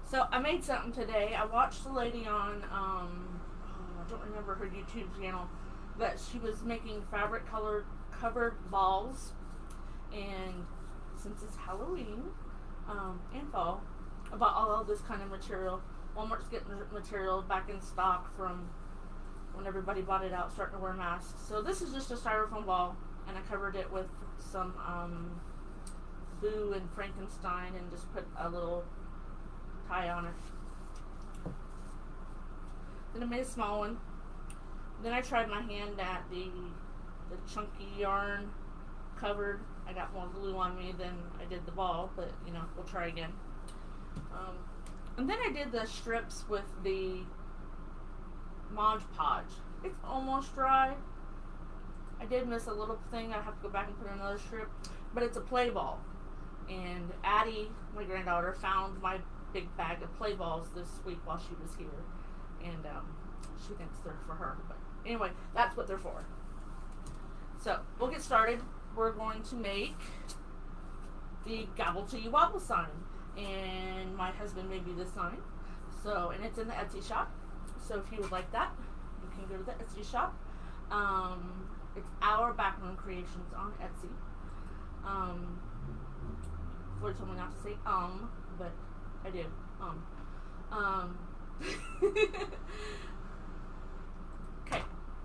So I made something today. I watched the lady on, I don't remember her YouTube channel, but she was making fabric colored covered balls. And since it's Halloween and fall, I bought all of this kind of material. Walmart's getting material back in stock from when everybody bought it out, starting to wear masks. So this is just a styrofoam ball, and I covered it with some Boo and Frankenstein, and just put a little tie on it. Then I made a small one. Then I tried my hand at the chunky yarn covered. I got more glue on me than I did the ball, but you know, we'll try again. And then I did the strips with the Mod Podge. It's almost dry. I did miss a little thing. I have to go back and put another strip, but it's a play ball. And Addie, my granddaughter, found my big bag of play balls this week while she was here, and she thinks they're for her. But anyway, that's what they're for. So we'll get started. We're going to make the Gobble till you wobble sign, and my husband made me this sign. So, and it's in the Etsy shop. So if you would like that, you can go to the Etsy shop. It's Our Backroom Creations on Etsy. Floyd told me not to say but I do. Okay,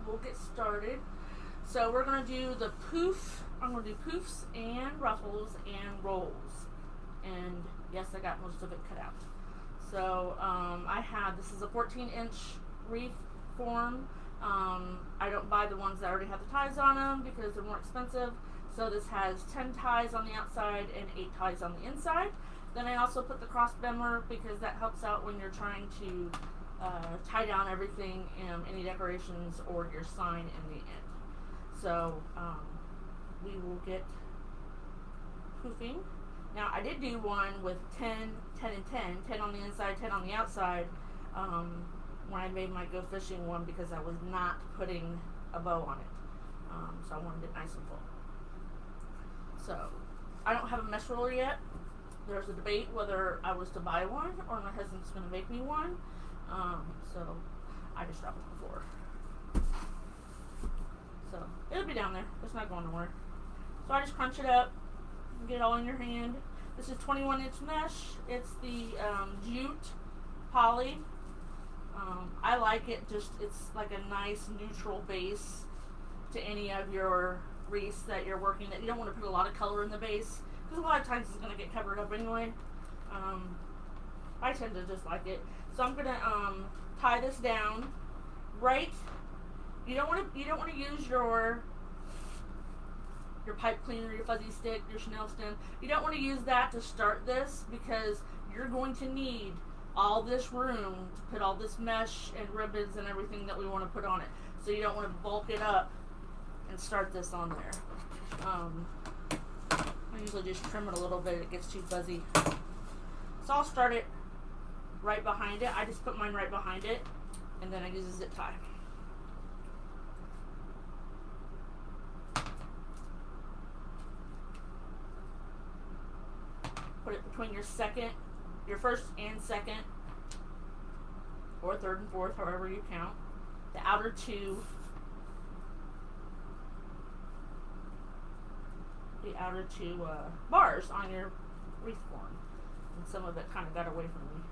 we'll get started. So we're gonna do the poof. I'm gonna do poofs and ruffles and rolls. And yes, I got most of it cut out. So this is a 14-inch wreath form. I don't buy the ones that already have the ties on them because they're more expensive. So this has 10 ties on the outside and 8 ties on the inside. Then I also put the cross bemmer because that helps out when you're trying to tie down everything, any decorations or your sign in the end. So we will get poofing. Now I did do one with 10, 10 and 10, 10 on the inside, 10 on the outside, when I made my go fishing one because I was not putting a bow on it. So I wanted it nice and full. So I don't have a mesh roller yet. There's a debate whether I was to buy one or my husband's going to make me one. So I just dropped it on the floor. So it'll be down there. It's not going nowhere. So I just crunch it up and get it all in your hand. This is 21-inch mesh. It's the jute poly. I like it. It's like a nice neutral base to any of your wreaths that you're working that you don't want to put a lot of color in the base because a lot of times it's going to get covered up anyway. I tend to just like it. So I'm going to tie this down right. You don't want to use your pipe cleaner, your fuzzy stick, your Chanel stem. You don't want to use that to start this because you're going to need all this room to put all this mesh and ribbons and everything that we want to put on it. So you don't want to bulk it up and start this on there. I usually just trim it a little bit. It gets too fuzzy. So I'll start it right behind it. I just put mine right behind it, and then I use a zip tie. Put it between your first and second, or third and fourth, however you count. The outer two. Bars on your wreath form, and some of it kind of got away from me.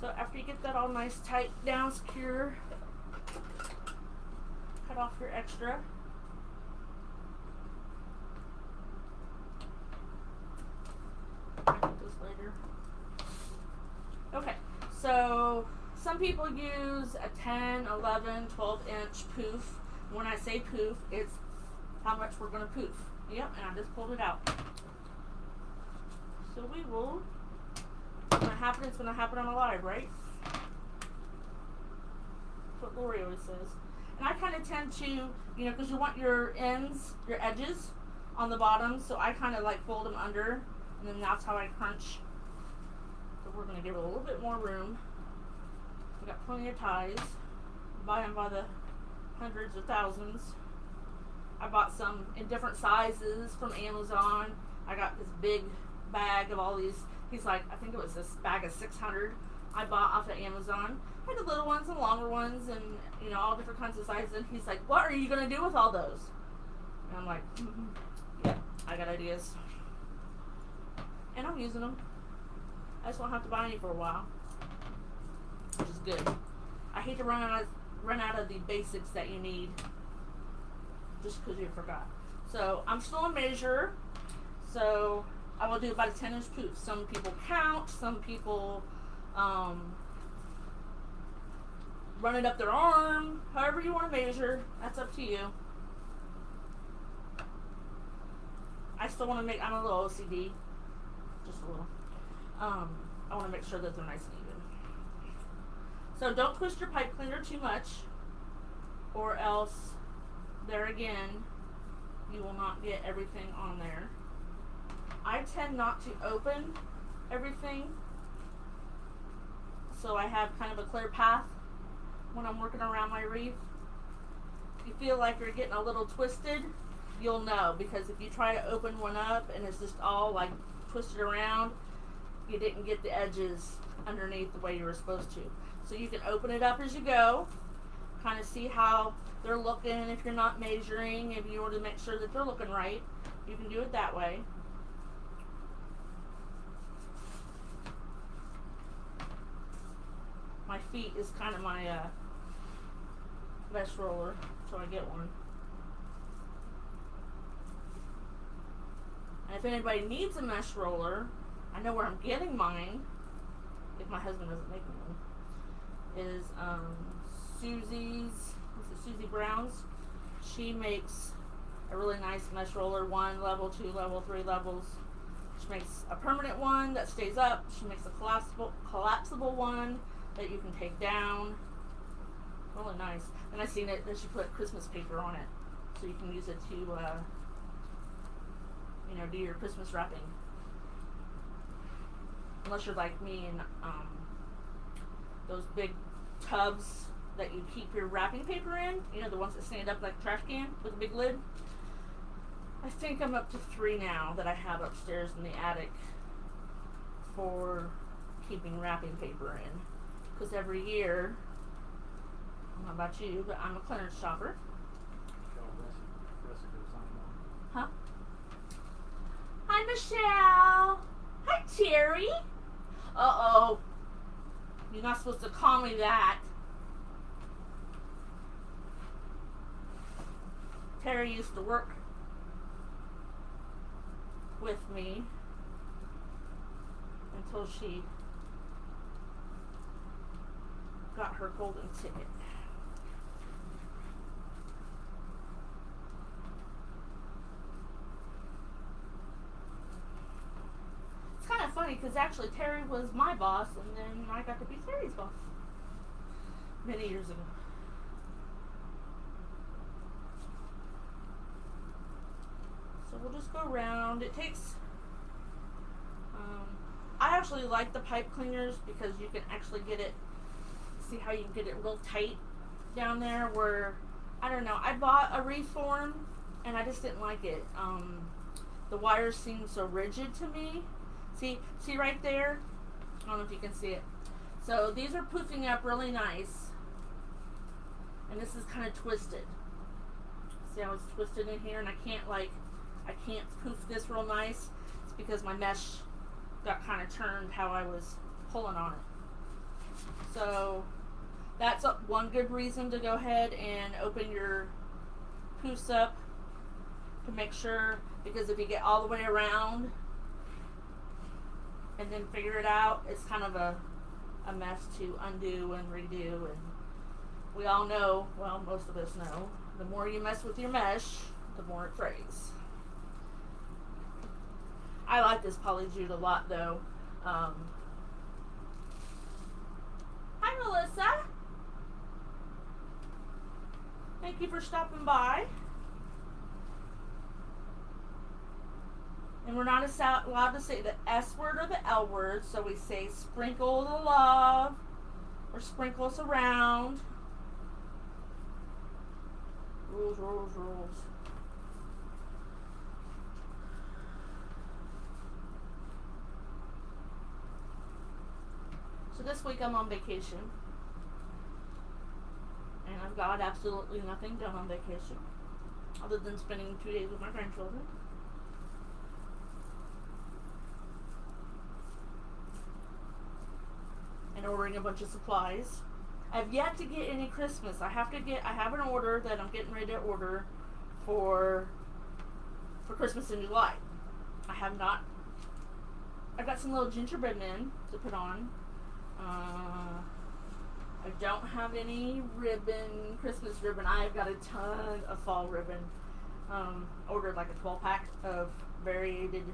So after you get that all nice, tight down, secure, cut off your extra. I'll get this later. Okay, so some people use a 10, 11, 12-inch poof. When I say poof, it's how much we're going to poof. Yep, and I just pulled it out. So we will, what's going to happen, it's going to happen on a live, right? That's what Lori always says. And I kind of tend to, because you want your ends, your edges on the bottom, so I kind of like fold them under, and then that's how I crunch. So we're going to give it a little bit more room. We got plenty of ties. Buy them by the hundreds or thousands. I bought some in different sizes from Amazon. I got this big bag of all these. He's like, I think it was this bag of 600 I bought off of Amazon. I had the little ones and longer ones and, you know, all different kinds of sizes. And he's like, what are you going to do with all those? And I'm like, yeah, I got ideas. And I'm using them. I just won't have to buy any for a while, which is good. I hate to run out of the basics that you need just because you forgot. So I'm still a measure. So I will do about a 10-inch poof. Some people count. Some people run it up their arm. However you want to measure, that's up to you. I still want to make. I'm a little OCD, just a little. I want to make sure that they're nice and even. So don't twist your pipe cleaner too much, or else, there again, you will not get everything on there. I tend not to open everything, so I have kind of a clear path when I'm working around my wreath. If you feel like you're getting a little twisted, you'll know, because if you try to open one up and it's just all like twisted around, you didn't get the edges underneath the way you were supposed to. So you can open it up as you go, kind of see how they're looking. If you're not measuring, if you want to make sure that they're looking right, you can do it that way. My feet is kind of my mesh roller, so I get one. And if anybody needs a mesh roller, I know where I'm getting mine, if my husband doesn't make one, is Susie Brown's. She makes a really nice mesh roller, 1 level, 2 level, 3 levels. She makes a permanent one that stays up. She makes a collapsible one that you can take down. Really nice. And I seen it that she put Christmas paper on it, so you can use it to, you know, do your Christmas wrapping. Unless you're like me and those big tubs that you keep your wrapping paper in, you know, the ones that stand up like a trash can with a big lid. I think I'm up to 3 now that I have upstairs in the attic for keeping wrapping paper in. Because every year, I don't know about you, but I'm a clearance shopper. Huh? Hi, Michelle. Hi, Terry. Uh-oh. You're not supposed to call me that. Terry used to work with me until she got her golden ticket. It's kind of funny because actually Terry was my boss and then I got to be Terry's boss many years ago. So we'll just go around. It takes, I actually like the pipe cleaners because you can actually get it, see how you can get it real tight down there where, I don't know, I bought a Wreath form and I just didn't like it. The wires seem so rigid to me. See right there? I don't know if you can see it. So these are poofing up really nice. And this is kind of twisted. See how it's twisted in here, and I can't poof this real nice. It's because my mesh got kind of turned how I was pulling on it. So that's one good reason to go ahead and open your poofs up to make sure, because if you get all the way around and then figure it out, it's kind of a mess to undo and redo. And we all know, well, most of us know, the more you mess with your mesh, the more it frays. I like this poly jute a lot though. Hi Melissa. Thank you for stopping by. And we're not allowed to say the S word or the L word, so we say sprinkle the love or sprinkle us around. Rules, rules, rules. So this week I'm on vacation. And I've got absolutely nothing done on vacation. Other than spending 2 days with my grandchildren. And ordering a bunch of supplies. I've yet to get any Christmas. I have an order that I'm getting ready to order for Christmas in July. I have not. I've got some little gingerbread men to put on. I don't have any ribbon, Christmas ribbon. I've got a ton of fall ribbon. Ordered like a 12-pack of variated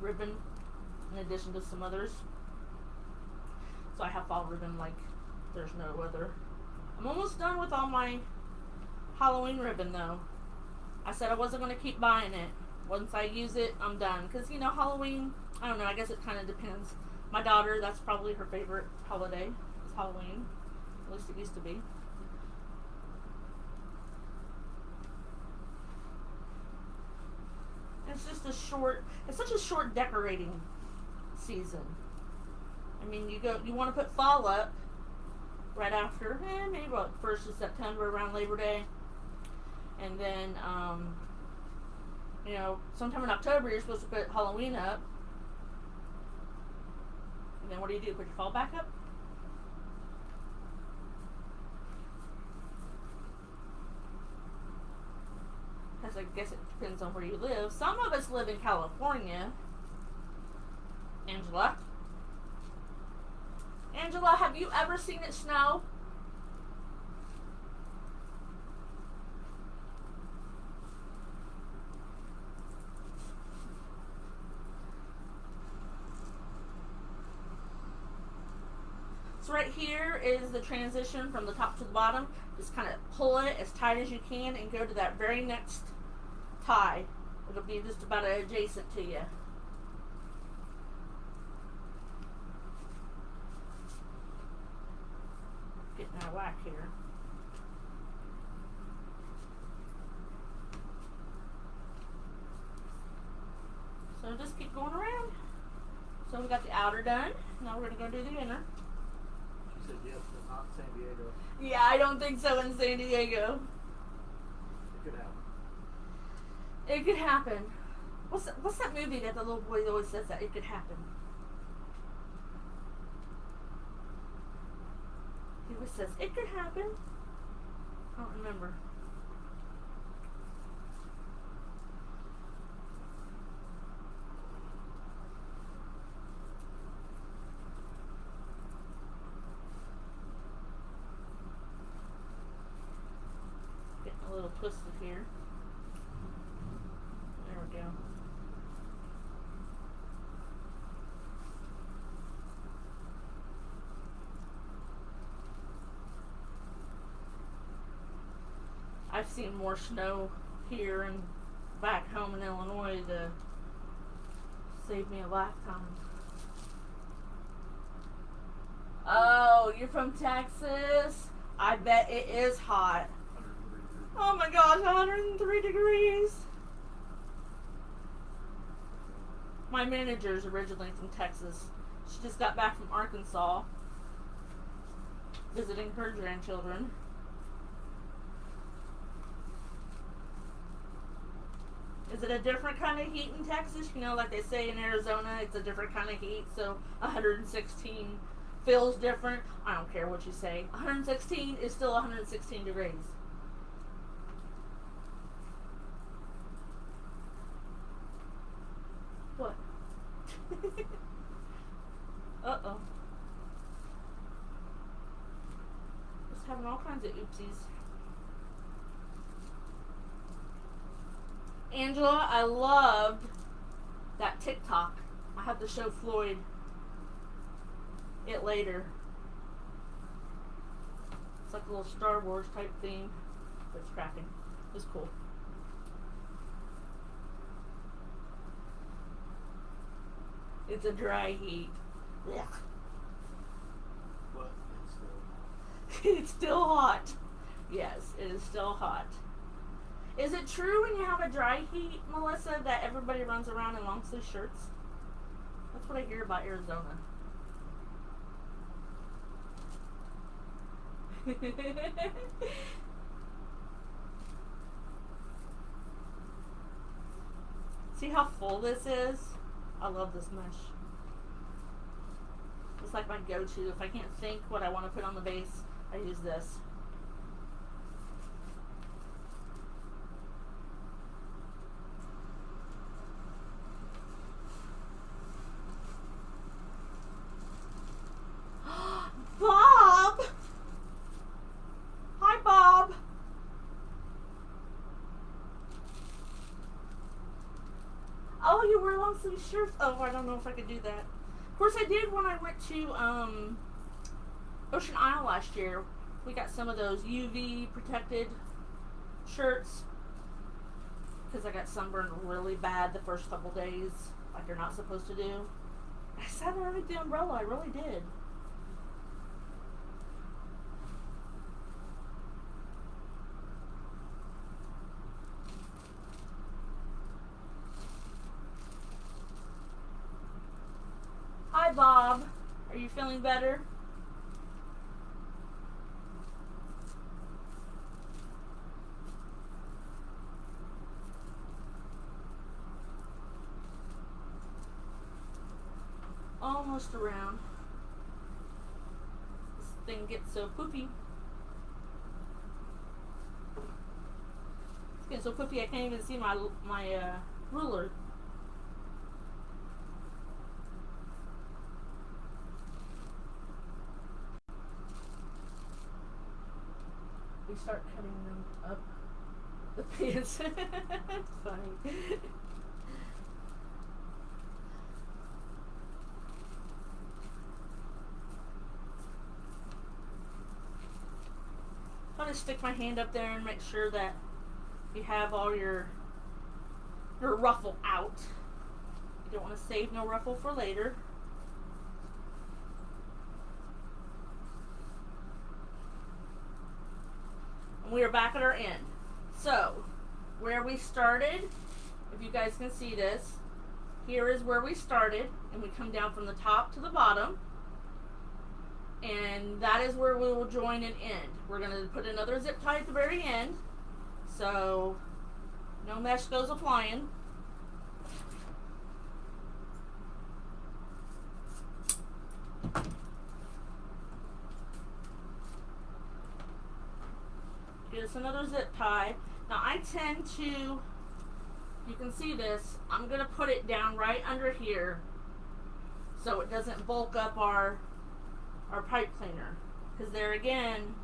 ribbon in addition to some others. So I have fall ribbon like there's no other. I'm almost done with all my Halloween ribbon though. I said I wasn't going to keep buying it. Once I use it, I'm done. Because, you know, Halloween, I don't know, I guess it kind of depends. My daughter, that's probably her favorite holiday, is Halloween. At least it used to be. It's just it's such a short decorating season. I mean, you want to put fall up right after, maybe about 1st of September, around Labor Day. And then, you know, sometime in October you're supposed to put Halloween up. And then what do? Put your fall back up? Because I guess it depends on where you live. Some of us live in California. Angela, have you ever seen it snow? So right here is the transition from the top to the bottom. Just kind of pull it as tight as you can and go to that very next tie. It'll be just about adjacent to you. Getting out of whack here. So just keep going around. So we got the outer done. Now we're going to go do the inner. She said yes, but not San Diego. Yeah, I don't think so in San Diego. It could happen. It could happen. What's that movie that the little boy always says that? It could happen. He always says, it could happen. I don't remember. Getting a little twisted here. There we go. I've seen more snow here and back home in Illinois to save me a lifetime. Oh, you're from Texas? I bet it is hot. 103 degrees. Oh my gosh, 103 degrees. My manager's originally from Texas. She just got back from Arkansas visiting her grandchildren. Is it a different kind of heat in Texas? You know, like they say in Arizona, it's a different kind of heat, so 116 feels different. I don't care what you say. 116 is still 116 degrees. What? Uh-oh. Just having all kinds of oopsies. Angela, I loved that TikTok. I have to show Floyd it later. It's like a little Star Wars type theme, but it's cracking. It's cool. It's a dry heat. Yeah. But it's still It's still hot. Yes, it is still hot. Is it true when you have a dry heat, Melissa, that everybody runs around in long sleeve shirts? That's what I hear about Arizona. See how full this is? I love this mesh. It's like my go-to. If I can't think what I want to put on the base, I use this. Bob! Hi, Bob! Oh, you wear long sleeve shirts? Oh, I don't know if I could do that. Of course, I did when I went to Ocean Isle last year. We got some of those UV protected shirts because I got sunburned really bad the first couple days, like you're not supposed to do. I sat underneath the umbrella. I really did. Hi, Bob. Are you feeling better? Almost around. This thing gets so poofy. It's getting so poofy I can't even see my ruler. We start cutting them up the pants. It's funny. I'm gonna stick my hand up there and make sure that you have all your ruffle out. You don't want to save no ruffle for later. And we are back at our end. So, where we started, if you guys can see this, here is where we started, and we come down from the top to the bottom. And that is where we will join and end. We're going to put another zip tie at the very end, so no mesh goes a-flying. Get us another zip tie. Now I tend to, you can see this, I'm going to put it down right under here so it doesn't bulk up our pipe cleaner, because there again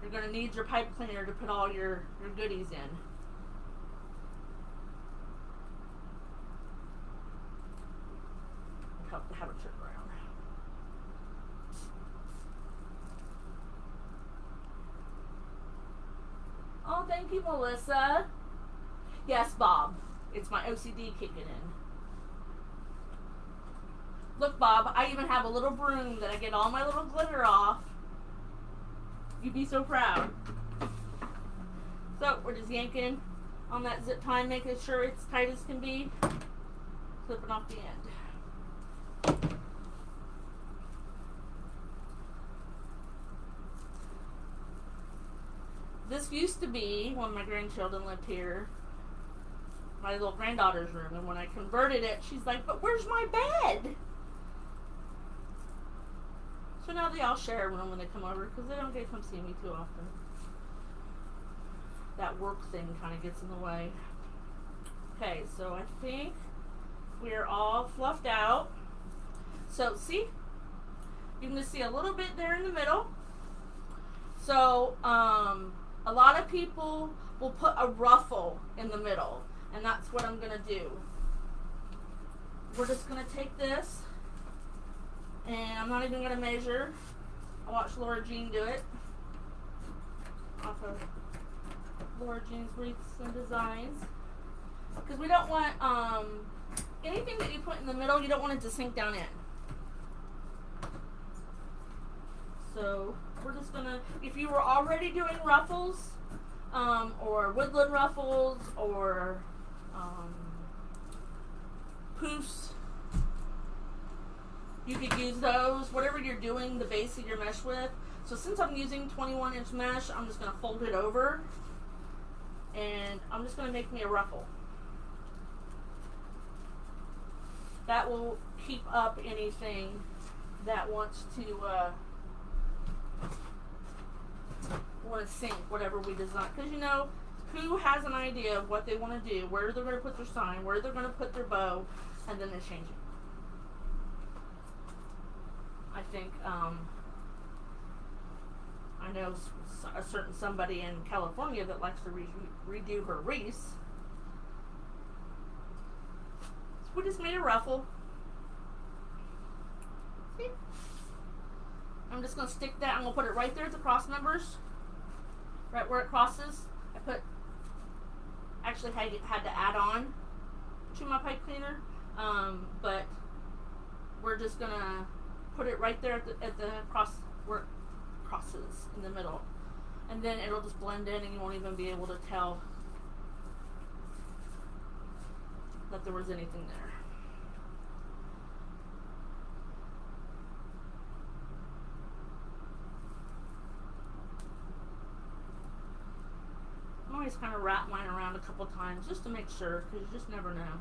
you're going to need your pipe cleaner to put all your goodies in. Have it turn around. Oh, thank you, Melissa. Yes, Bob, it's my OCD kicking in. Look, Bob, I even have a little broom that I get all my little glitter off. You'd be so proud. So, we're just yanking on that zip tie, making sure it's tight as can be. Clipping off the end. This used to be, when my grandchildren lived here, my little granddaughter's room. And when I converted it, she's like, but where's my bed? So now they all share a room when they come over because they don't get to come see me too often. That work thing kind of gets in the way. Okay, so I think we're all fluffed out. So see, you can just see a little bit there in the middle. So a lot of people will put a ruffle in the middle, and that's what I'm going to do. We're just going to take this, and I'm not even going to measure. I watched Laura Jean do it off of Laura Jean's Wreaths and Designs, because we don't want anything that you put in the middle, you don't want it to sink down in. So we're just going to, if you were already doing ruffles or woodland ruffles or poofs, you could use those, whatever you're doing the base of your mesh with. So since I'm using 21-inch mesh, I'm just going to fold it over, and I'm just going to make me a ruffle. That will keep up anything that wants to sink whatever we design. Because, you know, who has an idea of what they want to do, where they're going to put their sign, where they're going to put their bow, and then they change it. I think, I know a certain somebody in California that likes to redo her wreaths. So we just made a ruffle. See? I'm just going to stick that, I'm going to put it right there at the cross members. Right where it crosses. Actually had to add on to my pipe cleaner. But we're just going to put it right there at the cross where it crosses in the middle. And then it'll just blend in and you won't even be able to tell that there was anything there. I'm always kind of wrap mine around a couple times just to make sure, because you just never know.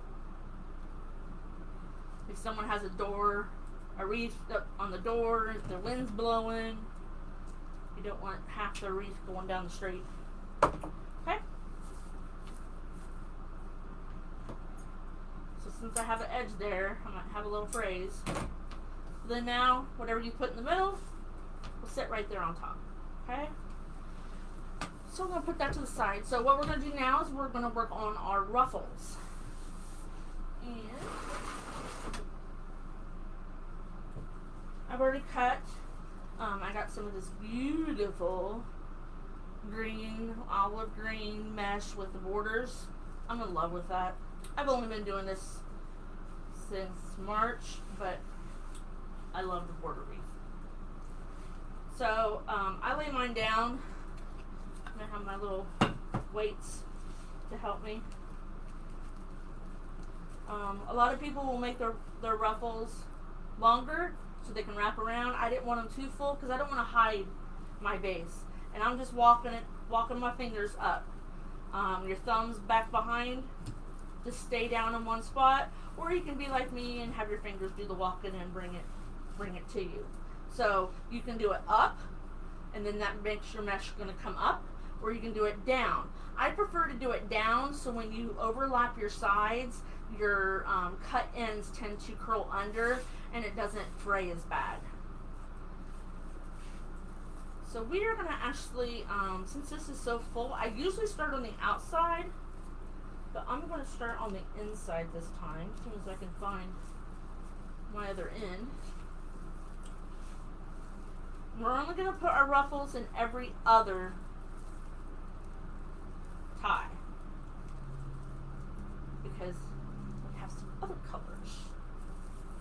If someone has a wreath up on the door, if the wind's blowing, you don't want half the wreath going down the street. Okay? So since I have an edge there, I might have a little phrase. Then now, whatever you put in the middle will sit right there on top. Okay? So I'm going to put that to the side. So what we're going to do now is we're going to work on our ruffles. And I've already cut. I got some of this beautiful green, olive green mesh with the borders. I'm in love with that. I've only been doing this since March, but I love the border wreath. So I lay mine down. I have my little weights to help me. A lot of people will make their ruffles longer so they can wrap around. I didn't want them too full because I don't want to hide my base. And I'm just walking my fingers up. Your thumbs back behind. Just stay down in one spot. Or you can be like me and have your fingers do the walking and bring it to you. So you can do it up, and then that makes your mesh going to come up. Or you can do it down. I prefer to do it down, so when you overlap your sides, your cut ends tend to curl under and it doesn't fray as bad. So we are going to actually, since this is so full, I usually start on the outside, but I'm going to start on the inside this time, as soon as I can find my other end. We're only going to put our ruffles in every other tie, because we have some other colors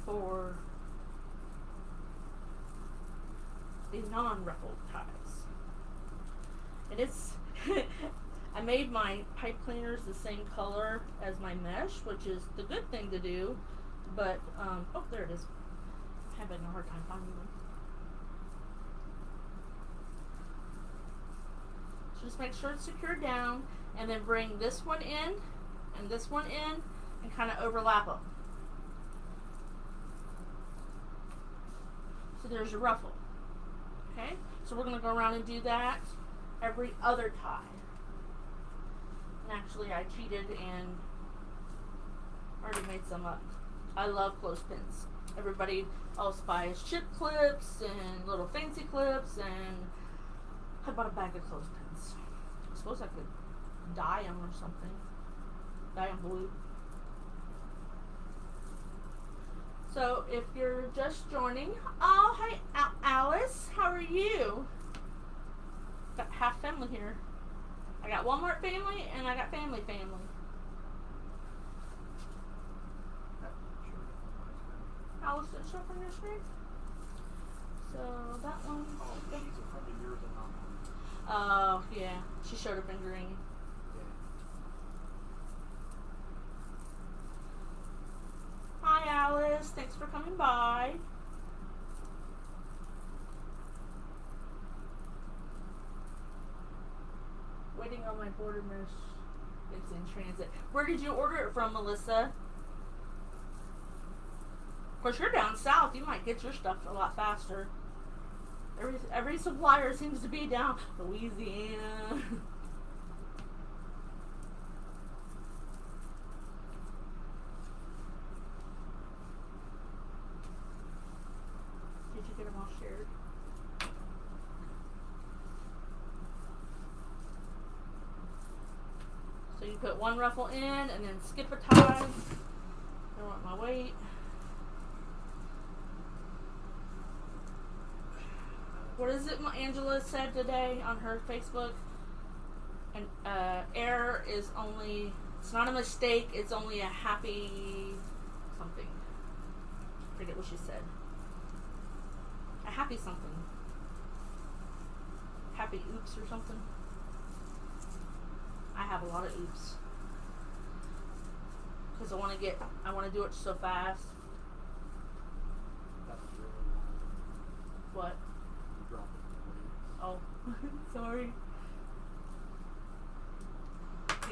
for the non-ruffled ties. And it's I made my pipe cleaners the same color as my mesh, which is the good thing to do, but oh, there it is. I'm having a hard time finding them. So just make sure it's secured down, and then bring this one in and this one in and kind of overlap them. So there's your ruffle. Okay? So we're going to go around and do that every other tie. And actually I cheated and already made some up. I love clothespins. Everybody else buys chip clips and little fancy clips, and I bought a bag of clothespins. I suppose I could dye them or something. Dye them blue. So if you're just joining, oh, hi Alice, how are you? Got half family here. I got Walmart family and I got family. Alice didn't show up on your screen? So that one. Oh, she's a friend of yours and not mine. Oh, yeah. She showed up in green. Yeah. Hi, Alice. Thanks for coming by. Waiting on my border mesh. It's in transit. Where did you order it from, Melissa? Of course, you're down south. You might get your stuff a lot faster. Every supplier seems to be down Louisiana. Did you get them all shared? So you put one ruffle in and then skip a tie. I want my weight. What is it Angela said today on her Facebook? An error is only, it's not a mistake, it's only a happy something. I forget what she said. A happy something. Happy oops or something. I have a lot of oops. Because I want to do it so fast. That's really loud. What? You dropped it. Oh, sorry.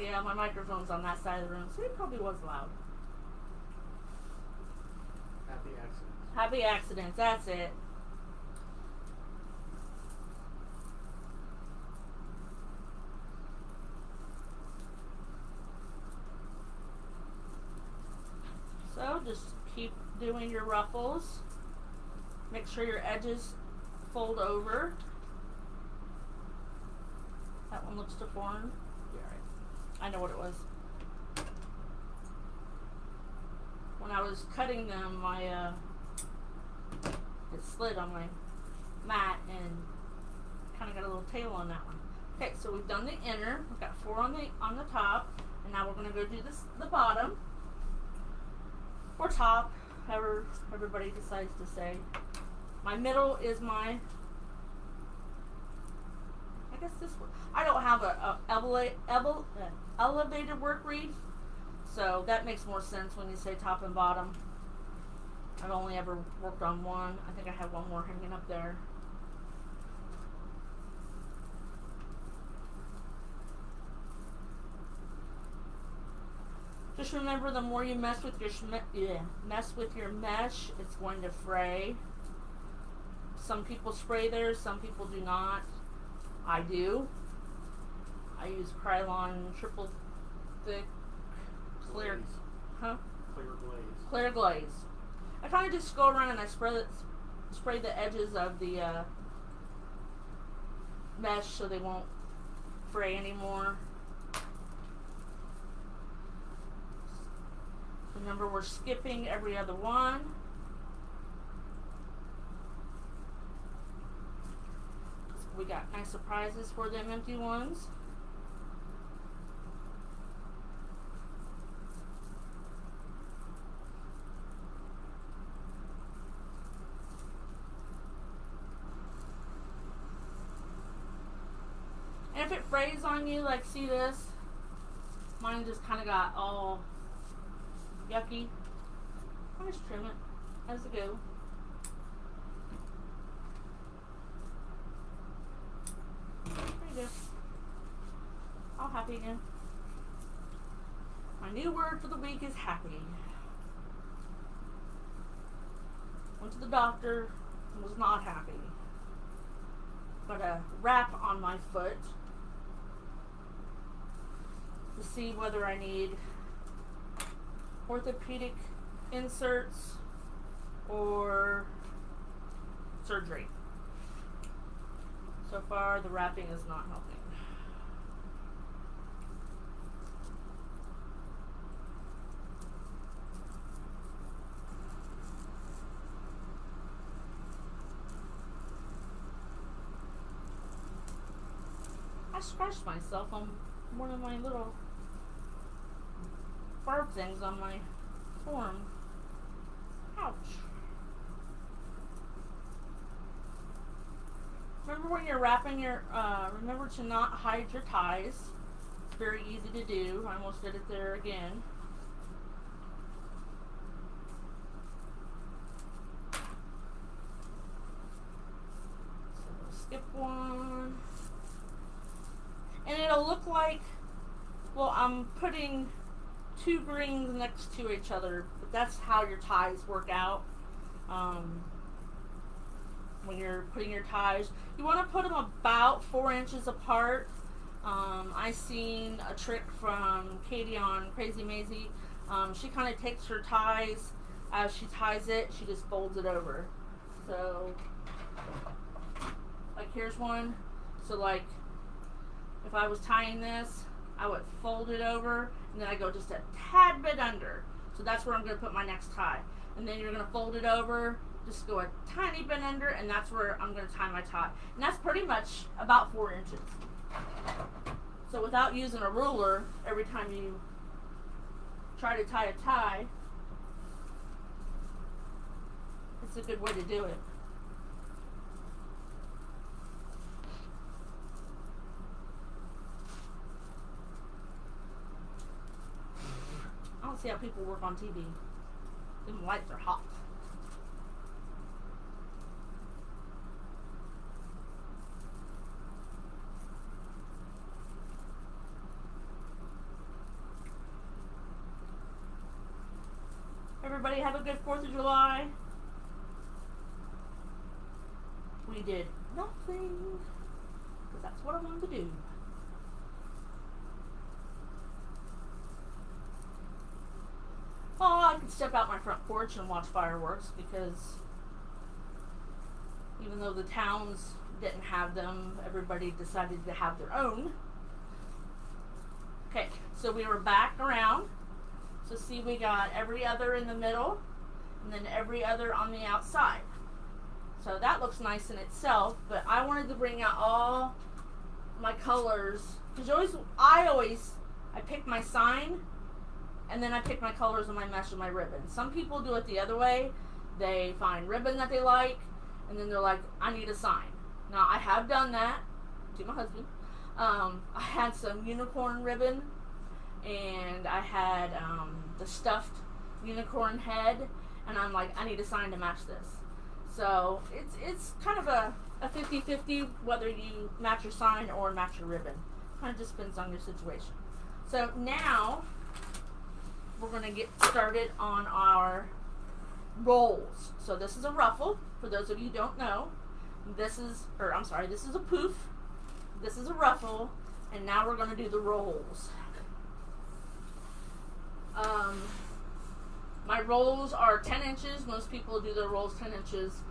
Yeah, my microphone's on that side of the room, so it probably was loud. Happy accidents. Happy accidents, that's it. So just keep doing your ruffles. Make sure your edges fold over. That one looks deformed. Yeah, right. I know what it was. When I was cutting them, it slid on my mat and kind of got a little tail on that one. Okay, so we've done the inner. We've got 4 on the top, and now we're going to go do the bottom or top, however everybody decides to say. My middle is my, I guess this one. I don't have a elevated work wreath, so that makes more sense when you say top and bottom. I've only ever worked on one. I think I have one more hanging up there. Just remember, the more you mess with your mesh, it's going to fray. Some people spray theirs, some people do not. I do. I use Krylon triple thick clear, Glaze. huh? Clear glaze. Clear glaze. I kind of just go around and I spray the edges of the mesh so they won't fray anymore. Remember, we're skipping every other one. We got nice surprises for them empty ones. And if it frays on you, like see this? Mine just kind of got all yucky. I'll just trim it as I go. There you go. All happy again. My new word for the week is happy. Went to the doctor and was not happy. Got a wrap on my foot to see whether I need orthopedic inserts or surgery. So far, the wrapping is not helping. I scratched myself on one of my little barb things on my form. Ouch. Remember when you're wrapping your, remember to not hide your ties. It's very easy to do. I almost did it there again. So skip one. And it'll look like, well, I'm putting two greens next to each other, but that's how your ties work out. When you're putting your ties, you want to put them about 4 inches apart. I seen a trick from Katie on Crazy Maisie. She kind of takes her ties, as she ties it, she just folds it over. So, like here's one. So like, if I was tying this, I would fold it over, and then I go just a tad bit under. So that's where I'm going to put my next tie. And then you're going to fold it over, just go a tiny bit under, and that's where I'm going to tie my tie. And that's pretty much about 4 inches. So without using a ruler, every time you try to tie a tie, it's a good way to do it. I don't see how people work on TV. Them lights are hot. Everybody have a good 4th of July. We did nothing, because that's what I wanted to do. Oh, I could step out my front porch and watch fireworks, because even though the towns didn't have them, everybody decided to have their own. Okay, so we were back around. So see, we got every other in the middle, and then every other on the outside. So that looks nice in itself, but I wanted to bring out all my colors, because I pick my sign, and then I pick my colors on my mesh and my ribbon. Some people do it the other way. They find ribbon that they like, and then they're like, I need a sign. Now, I have done that to my husband. I had some unicorn ribbon, and I had the stuffed unicorn head, and I'm like, I need a sign to match this. So it's kind of a 50-50 whether you match your sign or match your ribbon. Kind of just depends on your situation. So now we're going to get started on our rolls. So this is a ruffle, for those of you who don't know. This is a poof. This is a ruffle, and now we're going to do the rolls. My rolls are 10 inches. Most people do their rolls 10 inches,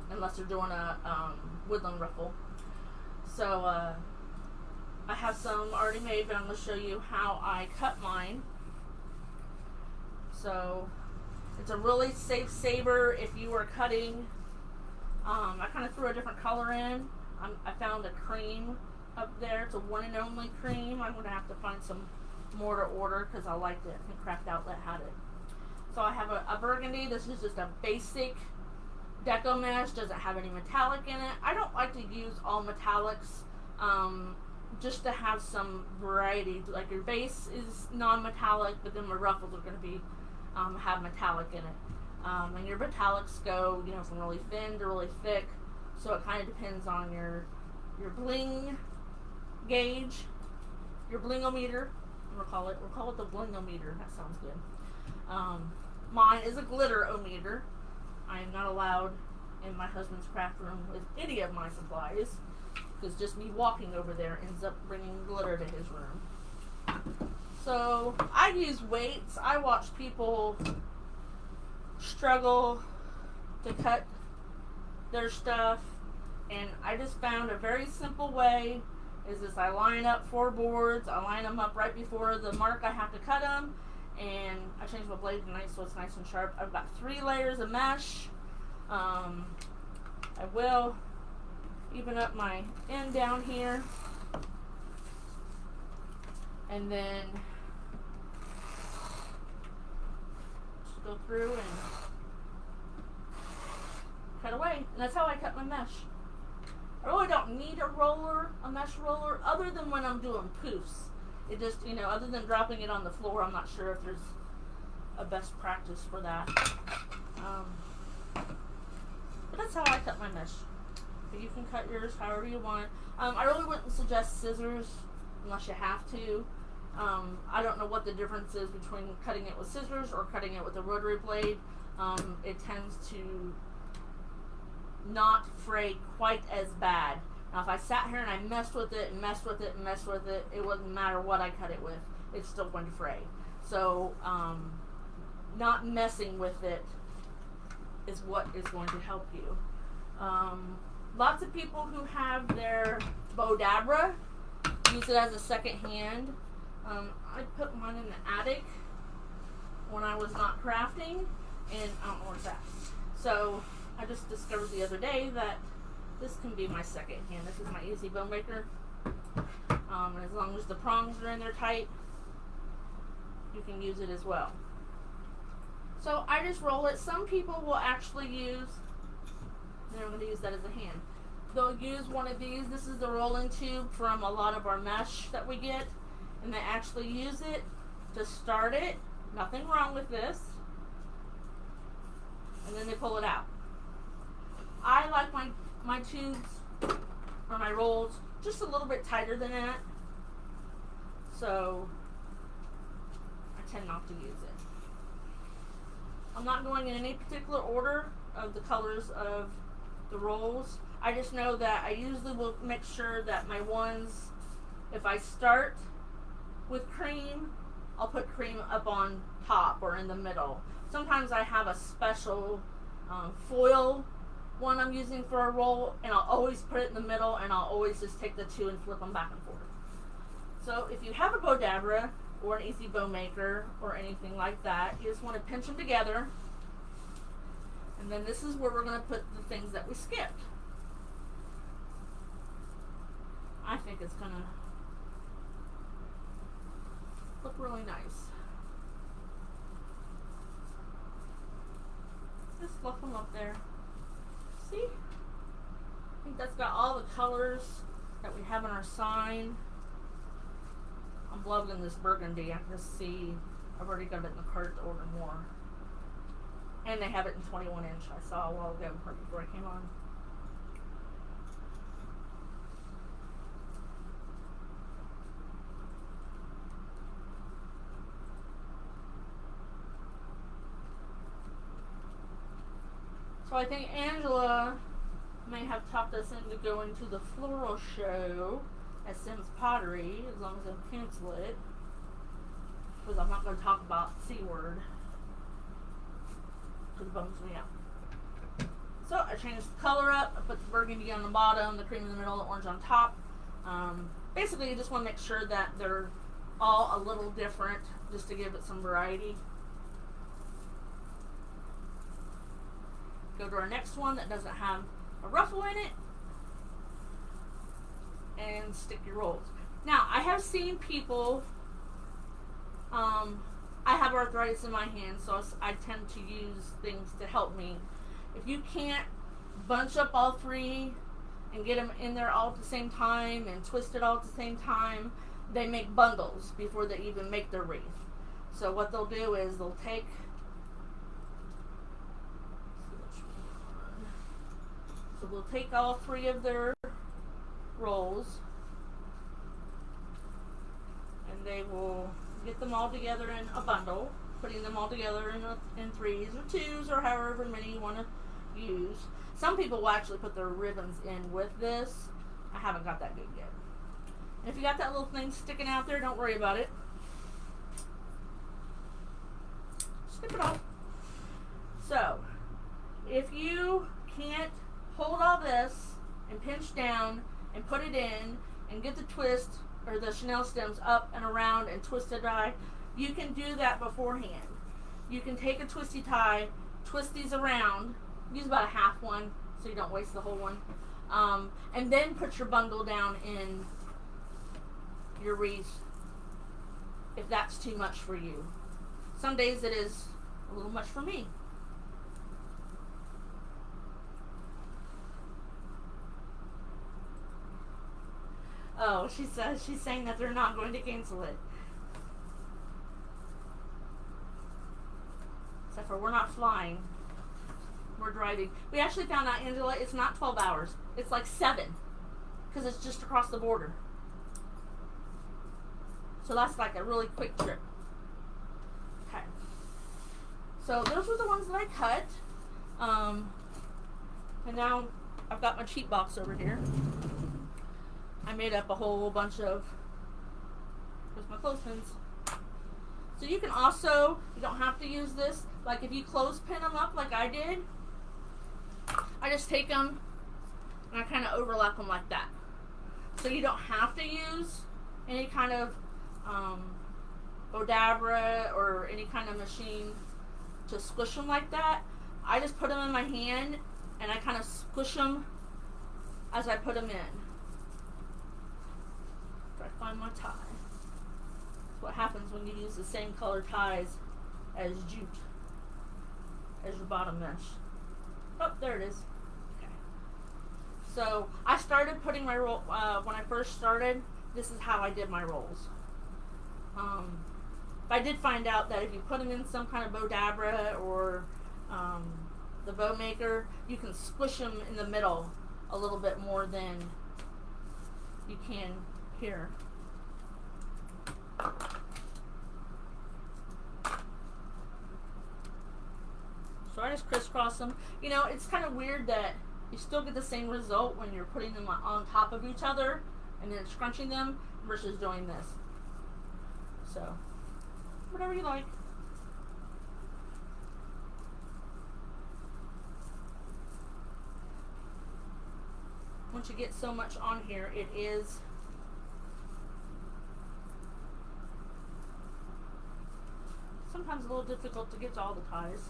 unless they're doing a woodland ruffle. So I have some already made, but I'm going to show you how I cut mine. So it's a really safe saver if you are cutting. I kind of threw a different color in. I found a cream up there. It's a one and only cream. I'm going to have to find some more to order because I liked it. I think Craft Outlet had it. So I have a burgundy. This is just a basic Deco mesh. Doesn't have any metallic in it. I don't like to use all metallics, just to have some variety. Like your base is non-metallic, but then my ruffles are going to be have metallic in it. And your metallics go, from really thin to really thick. So it kind of depends on your bling gauge, your blingometer. We'll call it the blingometer. That sounds good. Mine is a glitter-o-meter. I am not allowed in my husband's craft room with any of my supplies, because just me walking over there ends up bringing glitter to his room. So I use weights. I watch people struggle to cut their stuff, and I just found a very simple way. Is this: I line up 4 boards, I line them up right before the mark I have to cut them, and I change my blade tonight so it's nice and sharp. I've got 3 layers of mesh. I will even up my end down here, and then just go through and cut away. And that's how I cut my mesh. I really don't need a mesh roller, other than when I'm doing poofs. It just, other than dropping it on the floor, I'm not sure if there's a best practice for that. But that's how I cut my mesh. But you can cut yours however you want. I really wouldn't suggest scissors unless you have to. I don't know what the difference is between cutting it with scissors or cutting it with a rotary blade. It tends to not fray quite as bad. Now if I sat here and I messed with it and messed with it and messed with it, it wouldn't matter what I cut it with. It's still going to fray. So not messing with it is what is going to help you. Lots of people who have their Bodabra use it as a second hand. I put mine in the attic when I was not crafting, and I don't know where it's at. So I just discovered the other day that this can be my second hand. This is my Easy Bow Maker. And as long as the prongs are in there tight, you can use it as well. So I just roll it. Some people will actually use, and I'm going to use that as a hand. They'll use one of these. This is the rolling tube from a lot of our mesh that we get. And they actually use it to start it. Nothing wrong with this. And then they pull it out. I like my tubes or my rolls just a little bit tighter than that. So I tend not to use it. I'm not going in any particular order of the colors of the rolls. I just know that I usually will make sure that my ones, if I start with cream, I'll put cream up on top or in the middle. Sometimes I have a special foil one I'm using for a roll, and I'll always put it in the middle, and I'll always just take the two and flip them back and forth. So if you have a Bodabra or an Easy Bow Maker or anything like that, you just want to pinch them together, and then this is where we're going to put the things that we skipped. I think it's going to look really nice. Just fluff them up there. See? I think that's got all the colors that we have in our sign. I'm loving this burgundy. I can just see I've already got it in the cart to order more. And they have it in 21 inch. I saw a while ago right before I came on. So I think Angela may have talked us into going to the floral show at Sims Pottery, as long as I don't cancel it. Because I'm not going to talk about C word. Because it bums me out. So I changed the color up. I put the burgundy on the bottom, the cream in the middle, the orange on top. Basically, you just want to make sure that they're all a little different, just to give it some variety. Go to our next one that doesn't have a ruffle in it, and stick your rolls. Now, I have seen people, I have arthritis in my hands, so I tend to use things to help me. If you can't bunch up all three and get them in there all at the same time and twist it all at the same time, they make bundles before they even make their wreath. So what they'll do is they'll take, so we'll take all three of their rolls, and they will get them all together in a bundle, putting them all together in threes or twos or however many you want to use. Some people will actually put their ribbons in with this. I haven't got that good yet. And if you got that little thing sticking out there, don't worry about it. Snip it off. So, if you can't hold all this and pinch down and put it in and get the twist or the chenille stems up and around and twist a die, you can do that beforehand. You can take a twisty tie, twist these around, use about a half one so you don't waste the whole one, and then put your bundle down in your wreath if that's too much for you. Some days it is a little much for me. Oh, she says she's saying that they're not going to cancel it. Except for we're not flying. we're driving. We actually found out, Angela, it's not 12 hours. It's like 7. Because it's just across the border. So that's like a really quick trip. Okay. So those were the ones that I cut. And now I've got my cheat box over here. I made up a whole bunch of, here's my clothespins. So you can also, you don't have to use this, like if you clothespin them up like I did, I just take them and I kind of overlap them like that. So you don't have to use any kind of Odabra or any kind of machine to squish them like that. I just put them in my hand and I kind of squish them as I put them in. Try to find my tie. That's what happens when you use the same color ties as jute, as your bottom mesh. Oh, there it is. Okay. So I started putting my roll, when I first started, this is how I did my rolls. I did find out that if you put them in some kind of Bodabra or the bow maker, you can squish them in the middle a little bit more than you can here. So I just crisscross them. You know, it's kind of weird that you still get the same result when you're putting them on top of each other and then scrunching them versus doing this. So, whatever you like. Once you get so much on here, it is sometimes a little difficult to get to all the ties.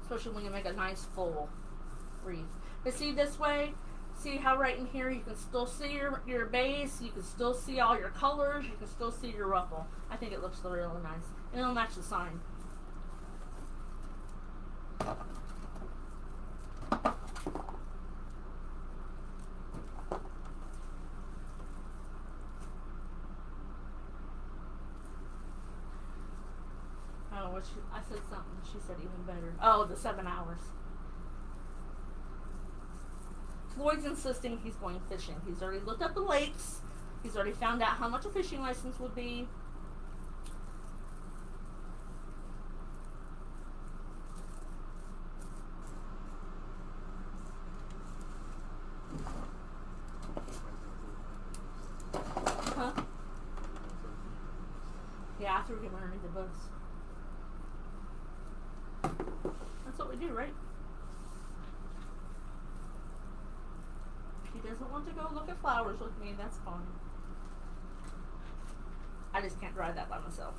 Especially when you make a nice full wreath. But see this way, see how right in here you can still see your base, you can still see all your colors, you can still see your ruffle. I think it looks really nice. And it'll match the sign. I said something, she said even better. Oh, the 7 hours. Floyd's insisting he's going fishing. He's already looked up the lakes. He's already found out how much a fishing license would be. Huh? Yeah, I threw him underneath the books. That's what we do, right? He doesn't want to go look at flowers with me, that's fine. I just can't drive that by myself.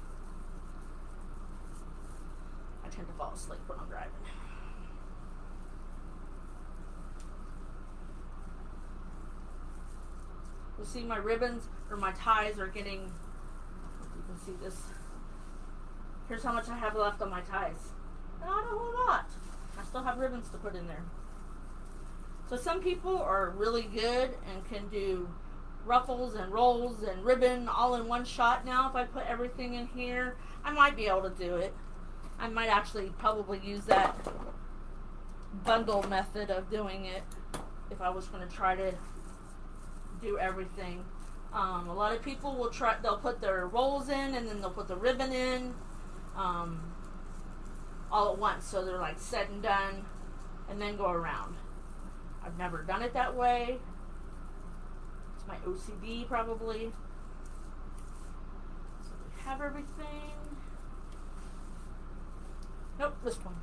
I tend to fall asleep when I'm driving. You'll see my ribbons or my ties are getting, you can see this. Here's how much I have left on my ties. Not a whole lot. I still have ribbons to put in there. So some people are really good and can do ruffles and rolls and ribbon all in one shot. Now if I put everything in here, I might be able to do it. I might actually probably use that bundle method of doing it if I was going to try to do everything. A lot of people will try, they'll put their rolls in and then they'll put the ribbon in all at once, so they're like said and done, and then go around. I've never done it that way. It's my OCD probably. So we have everything. Nope, this one.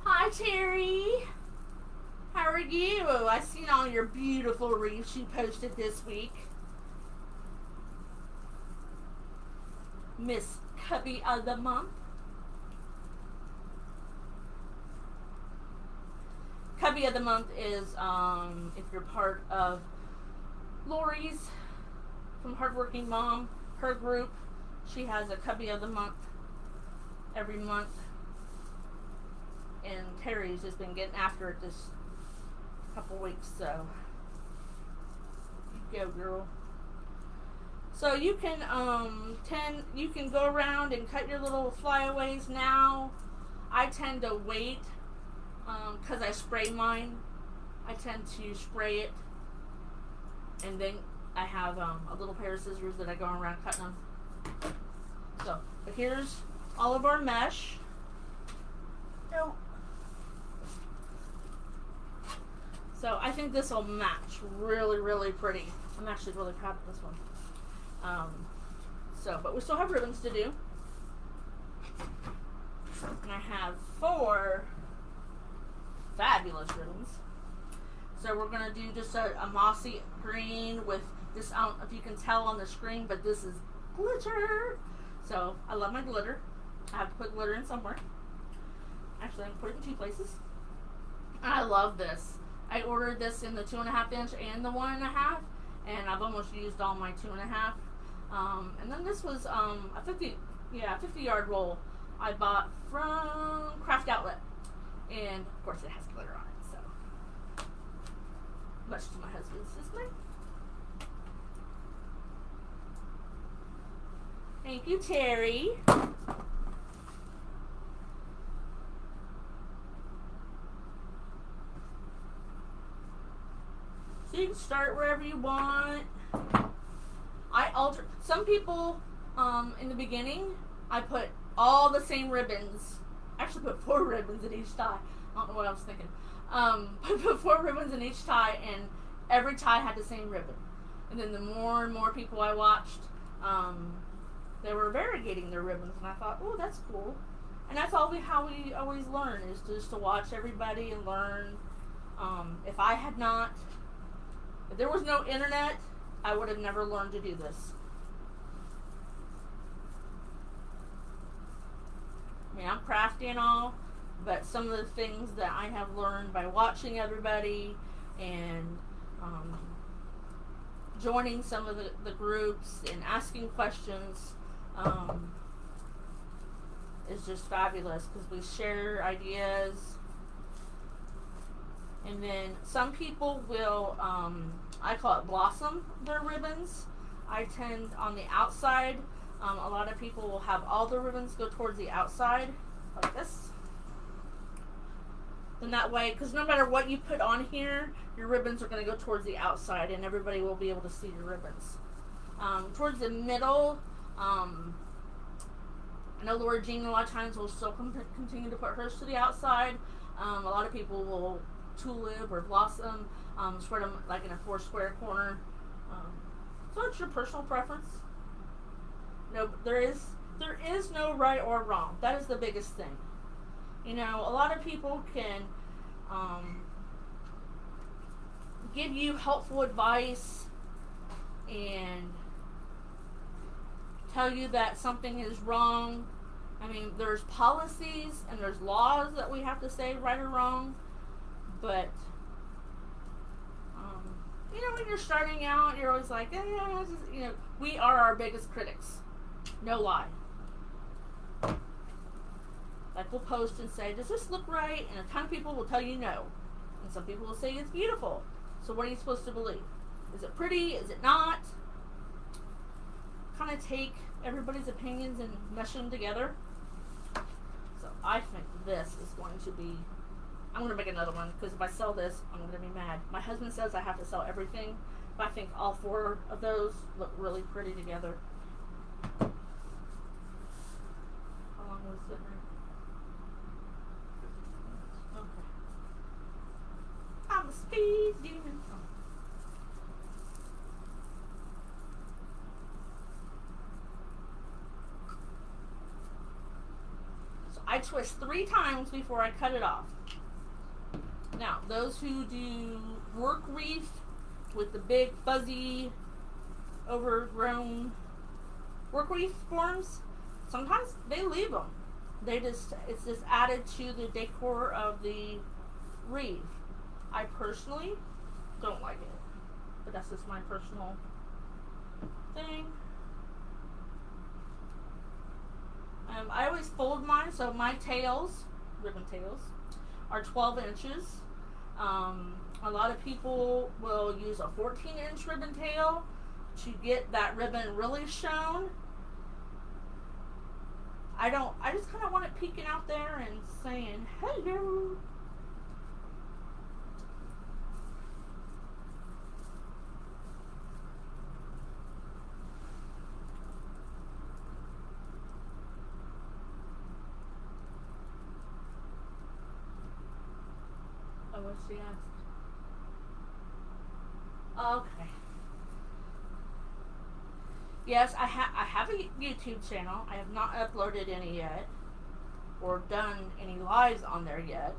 Hi, Terry. How are you? I seen all your beautiful wreaths you posted this week. Miss Cubby of the Month. Cubby of the Month is if you're part of Lori's from Hardworking Mom, her group. She has a Cubby of the Month every month. And Terry's just been getting after it this couple weeks, so go, girl. So you can you can go around and cut your little flyaways now. I tend to wait because I spray mine. I tend to spray it, and then I have a little pair of scissors that I go around cutting them. So, but here's all of our mesh. No. So I think this will match really, really pretty. I'm actually really proud of this one. But we still have ribbons to do. And I have 4 fabulous ribbons. So we're going to do just a mossy green with this, I don't know if you can tell on the screen, but this is glitter. So I love my glitter. I have to put glitter in somewhere. Actually, I'm going to put it in 2 places. I love this. I ordered this in the 2.5 inch and the 1.5, and I've almost used all my 2.5. And then this was a 50-yard roll I bought from Craft Outlet, and of course it has glitter on it, so much to my husband's dismay. Thank you, Terry. So you can start wherever you want. I alter. Some people, in the beginning, I put all the same ribbons. I actually put 4 ribbons in each tie. I don't know what I was thinking. I put 4 ribbons in each tie, and every tie had the same ribbon. And then the more and more people I watched, they were variegating their ribbons, and I thought, oh, that's cool. And that's how we always learn, is just to watch everybody and learn. If there was no internet, I would have never learned to do this. I mean, I'm crafty and all, but some of the things that I have learned by watching everybody and joining some of the groups and asking questions is just fabulous, because we share ideas. And then some people will, I call it blossom their ribbons. I tend on the outside, a lot of people will have all the ribbons go towards the outside, like this. Then that way, because no matter what you put on here, your ribbons are going to go towards the outside, and everybody will be able to see your ribbons. Towards the middle, I know Laura Jean a lot of times will still continue to put hers to the outside. A lot of people will tulip or blossom, spread them like in a 4 square corner. So it's your personal preference. No, there is no right or wrong. That is the biggest thing. You know, a lot of people can give you helpful advice and tell you that something is wrong. I mean, there's policies and there's laws that we have to say right or wrong, but you know, when you're starting out, you're always like, you know, we are our biggest critics. No lie. Like, we'll post and say, does this look right? And a ton of people will tell you no. And some people will say it's beautiful. So what are you supposed to believe? Is it pretty? Is it not? Kind of take everybody's opinions and mesh them together. So I think this is going to be, I'm going to make another one, because if I sell this, I'm going to be mad. My husband says I have to sell everything, but I think all 4 of those look really pretty together. How long was it? Okay. I'm a speed demon. Oh. So I twist 3 times before I cut it off. Now, those who do work wreath with the big fuzzy overgrown work wreath forms, sometimes they leave them. It's just added to the decor of the wreath. I personally don't like it, but that's just my personal thing. I always fold mine, so my tails, ribbon tails, are 12 inches. On A lot of people will use a 14-inch ribbon tail to get that ribbon really shown. I don't. I just kind of want it peeking out there and saying hello. Oh, what she asked? Okay. Yes, I have a YouTube channel. I have not uploaded any yet, or done any lives on there yet.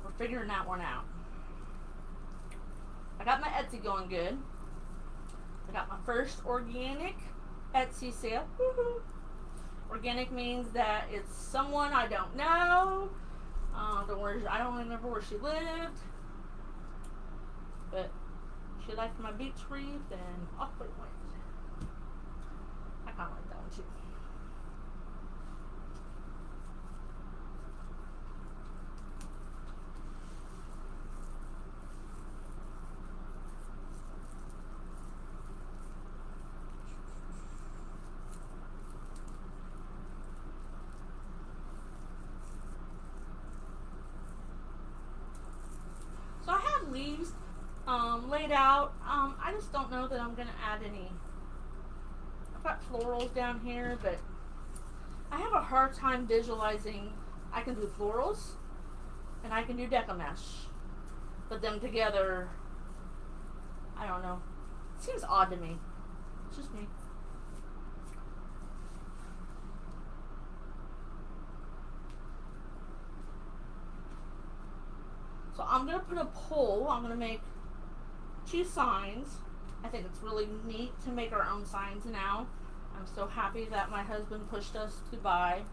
We're figuring that one out. I got my Etsy going good. I got my first organic Etsy sale. Woohoo! Organic means that it's someone I don't know. I don't remember where she lived. But she liked my beach wreath and off it went. I kind of like that one too. So I have leaves laid out. I just don't know that I'm going to add any. I've got florals down here, but I have a hard time visualizing. I can do florals and I can do Deco mesh, but them together, I don't know. It seems odd to me. It's just me. So I'm going to put a poll. I'm going to make 2 signs. I think it's really neat to make our own signs now. I'm so happy that my husband pushed us to buy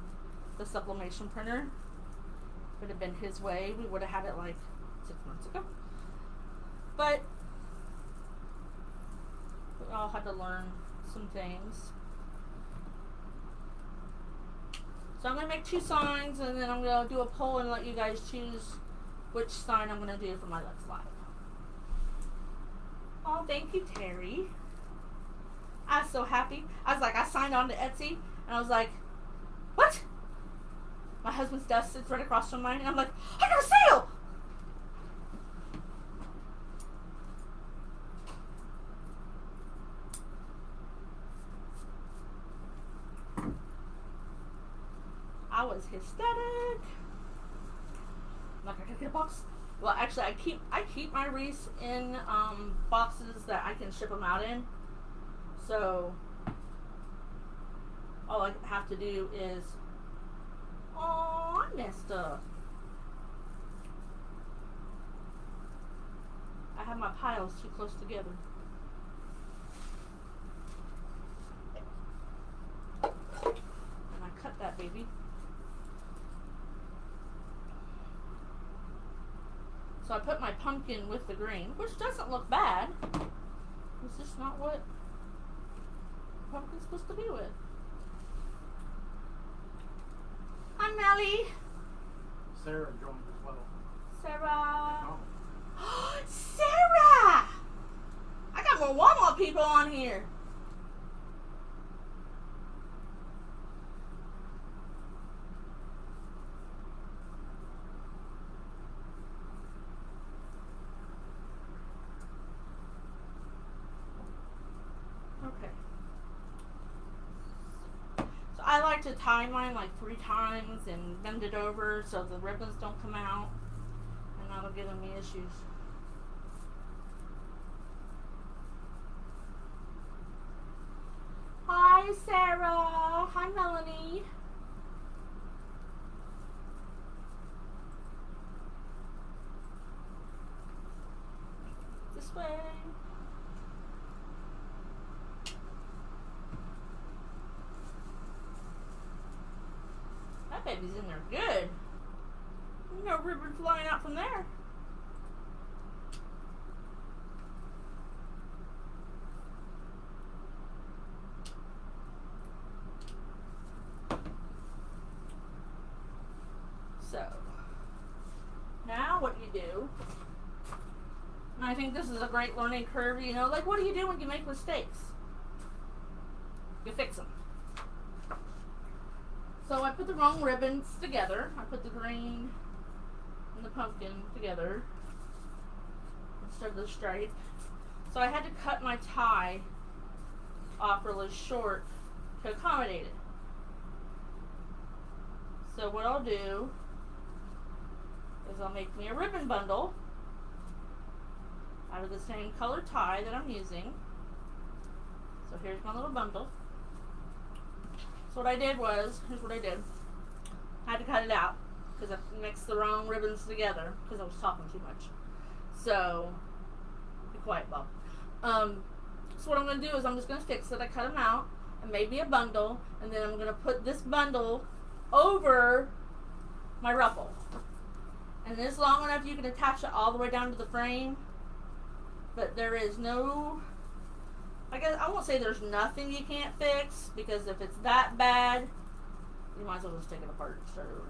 the sublimation printer. If it had been his way, we would have had it like 6 months ago. But we all had to learn some things. So I'm going to make 2 signs, and then I'm going to do a poll and let you guys choose which sign I'm going to do for my Let's Live. Oh, thank you, Terry. I was so happy. I was like, I signed on to Etsy, and I was like, what? My husband's desk sits right across from mine, and I'm like, I got a sale! I was hysteric. I'm like, I gotta get a box. Well, actually, I keep my wreaths in boxes that I can ship them out in. So all I have to do is, oh, I messed up. I have my piles too close together. And I cut that baby. So I put my pumpkin with the green, which doesn't look bad. It's just not what pumpkin's supposed to be with. Hi, Melly. Sarah joined as well. Sarah. Oh. Sarah! I got more Walmart people on here. Okay. So I like to tie mine like 3 times and bend it over so the ribbons don't come out, and that'll give me issues. Hi, Sarah. Hi, Melanie. This way. That baby's in there good. No ribbon flying out from there. So, now what you do, and I think this is a great learning curve, you know, like what do you do when you make mistakes? You fix them. So I put the wrong ribbons together. I put the green and the pumpkin together instead of the stripe. So I had to cut my tie off really short to accommodate it. So what I'll do is I'll make me a ribbon bundle out of the same color tie that I'm using. So here's my little bundle. So what I did was, here's what I did. I had to cut it out because I mixed the wrong ribbons together because I was talking too much. So, be quiet, Bob. So what I'm going to do is I'm just going to fix it. I cut them out and made me a bundle, and then I'm going to put this bundle over my ruffle. And it's long enough you can attach it all the way down to the frame, but there is no, I guess I won't say there's nothing you can't fix, because if it's that bad, you might as well just take it apart and start over,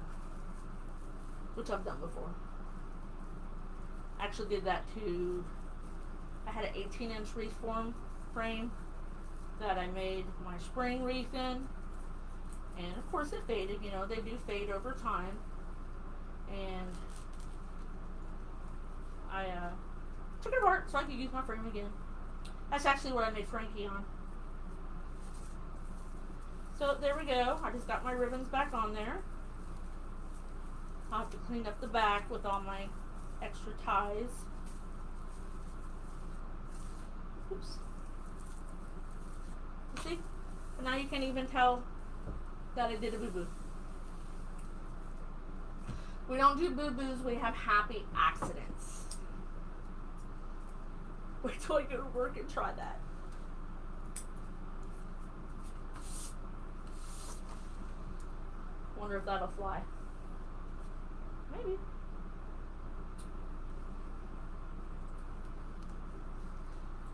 which I've done before. I actually did that to, I had an 18-inch wreath form frame that I made my spring wreath in, and of course it faded. You know, they do fade over time, and I took it apart so I could use my frame again. That's actually what I made Frankie on. So there we go. I just got my ribbons back on there. I'll have to clean up the back with all my extra ties. Oops. You see? But now you can't even tell that I did a boo-boo. We don't do boo-boos, we have happy accidents. Wait till I go to work and try that. Wonder if that'll fly. Maybe.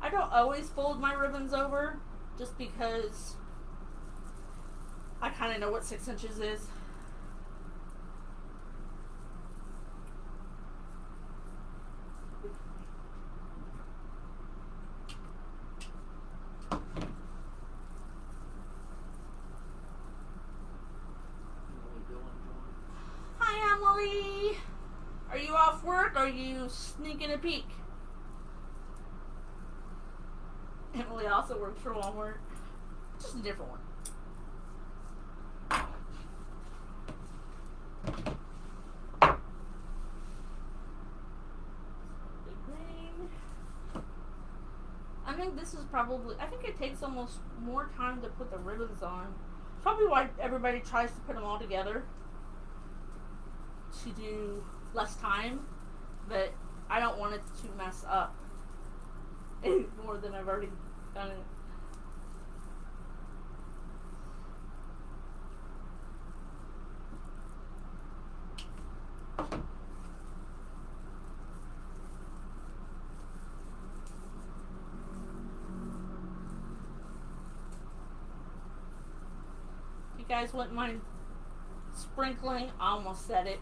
I don't always fold my ribbons over, just because I kind of know what 6 inches is. Hi, Emily. Are you off work? Or are you sneaking a peek? Emily also works for Walmart. Just a different one. I think this is probably, I think it takes almost more time to put the ribbons on. Probably why everybody tries to put them all together, to do less time, but I don't want it to mess up any more than I've already done it. If you guys wouldn't mind sprinkling, I almost said it,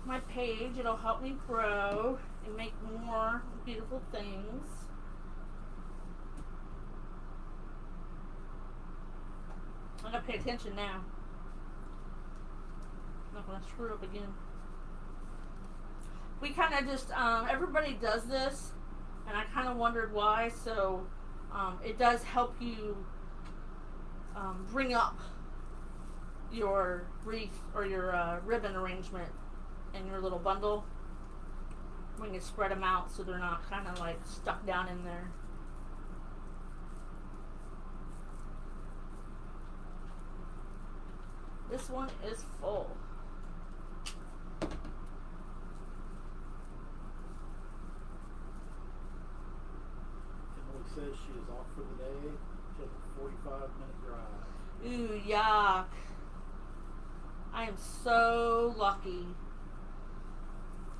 my page, it'll help me grow and make more beautiful things. I gotta pay attention now. I'm not gonna screw up again. We kind of just, everybody does this, and I kind of wondered why, so it does help you bring up your wreath or your ribbon arrangement in your little bundle when you spread them out, so they're not kind of like stuck down in there. This one is full. Emily says she is off for the day. She has a 45-minute drive. Ooh, yuck. I am so lucky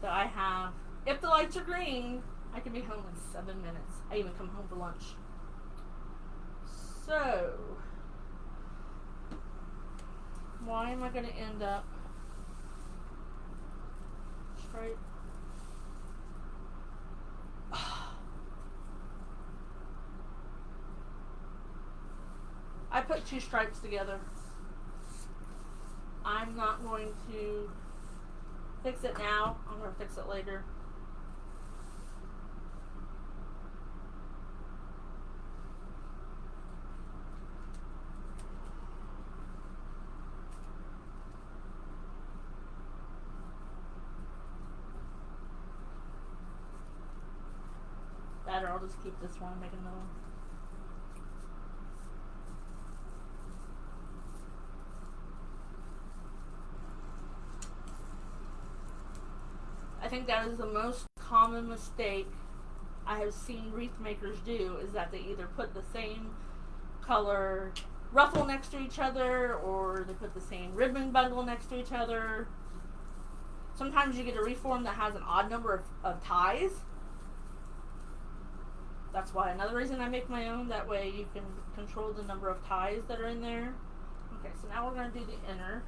that I have, if the lights are green, I can be home in 7 minutes. I even come home for lunch. So, Why am I going to end up straight? I put 2 stripes together. I'm not going to fix it now. I'm going to fix it later. Better, I'll just keep this one and make another one. I think that is the most common mistake I have seen wreath makers do, is that they either put the same color ruffle next to each other, or they put the same ribbon bundle next to each other. Sometimes you get a reform that has an odd number of ties. That's why another reason I make my own, that way you can control the number of ties that are in there. Okay, so now we're going to do the inner.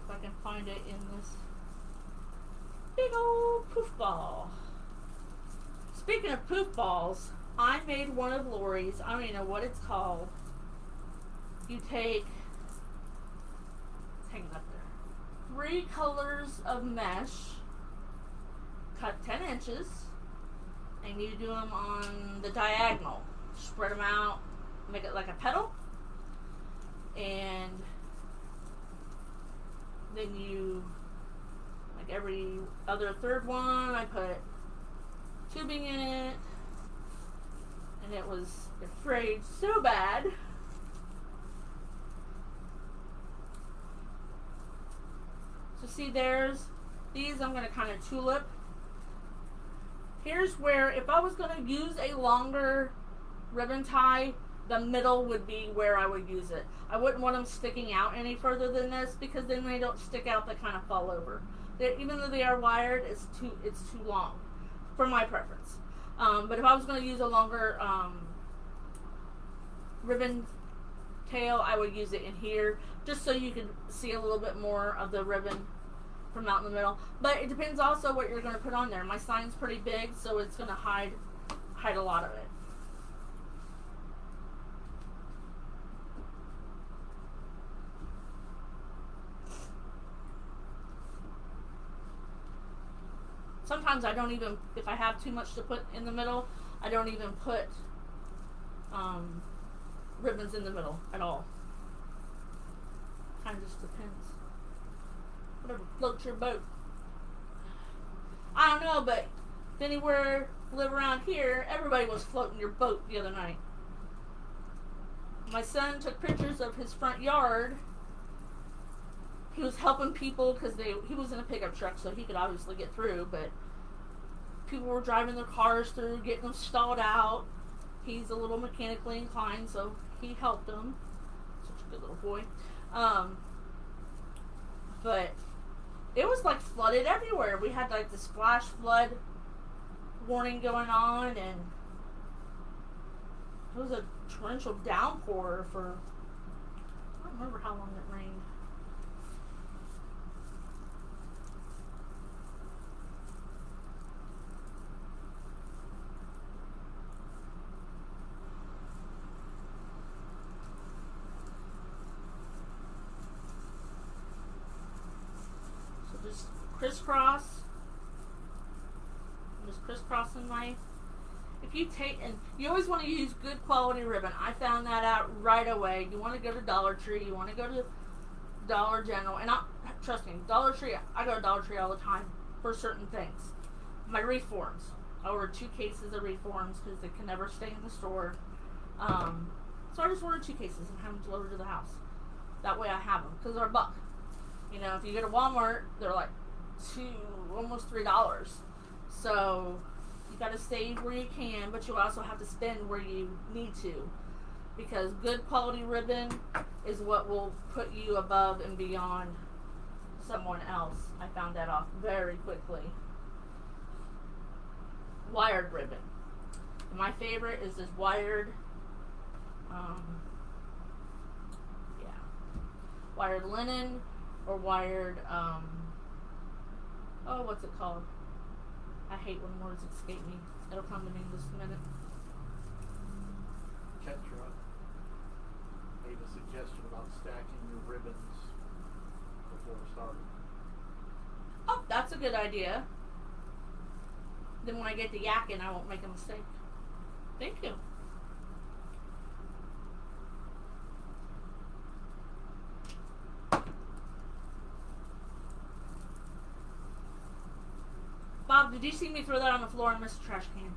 If I can find it in this big old poof ball. Speaking of poof balls, I made one of Lori's. I don't even know what it's called. You take, it's hanging up there, 3 colors of mesh, cut 10 inches, and you do them on the diagonal. Spread them out, make it like a petal, and then you, like every other third one, I put tubing in it, and it frayed so bad. So see, these I'm going to kind of tulip. Here's where, if I was going to use a longer ribbon tie, the middle would be where I would use it. I wouldn't want them sticking out any further than this, because then they don't stick out, they kind of fall over. Even though they are wired, it's too long for my preference. But if I was going to use a longer ribbon tail, I would use it in here, just so you can see a little bit more of the ribbon from out in the middle. But it depends also what you're going to put on there. My sign's pretty big, so it's going to hide a lot of it. Sometimes I don't even, if I have too much to put in the middle, I don't even put ribbons in the middle at all. Kind of just depends. Whatever floats your boat. I don't know, but if anywhere live around here, everybody was floating your boat the other night. My son took pictures of his front yard. He was helping people because he was in a pickup truck, so he could obviously get through, but people were driving their cars through, getting them stalled out. He's a little mechanically inclined, so he helped them. Such a good little boy. But it was like flooded everywhere. We had like this flash flood warning going on, and it was a torrential downpour for, I don't remember how long it rained. Just crisscross. I'm just crisscrossing my. If you take, and you always want to use good quality ribbon. I found that out right away. You want to go to Dollar Tree. You want to go to Dollar General, and trust me, Dollar Tree. I go to Dollar Tree all the time for certain things. My reforms. I ordered 2 cases of reforms because they can never stay in the store. So I just ordered 2 cases and have them delivered to the house. That way I have them because they're $1. You know, if you go to Walmart, they're like almost $3. So you got to save where you can, but you also have to spend where you need to, because good quality ribbon is what will put you above and beyond someone else. I found that off very quickly. Wired ribbon. my favorite is this wired, wired linen or wired, oh, what's it called? I hate when words escape me. It'll come to me in just a minute. Ketra made a suggestion about stacking your ribbons before starting. Oh, that's a good idea. Then when I get to yakking, I won't make a mistake. Thank you. Bob, did you see me throw that on the floor and miss the trash can?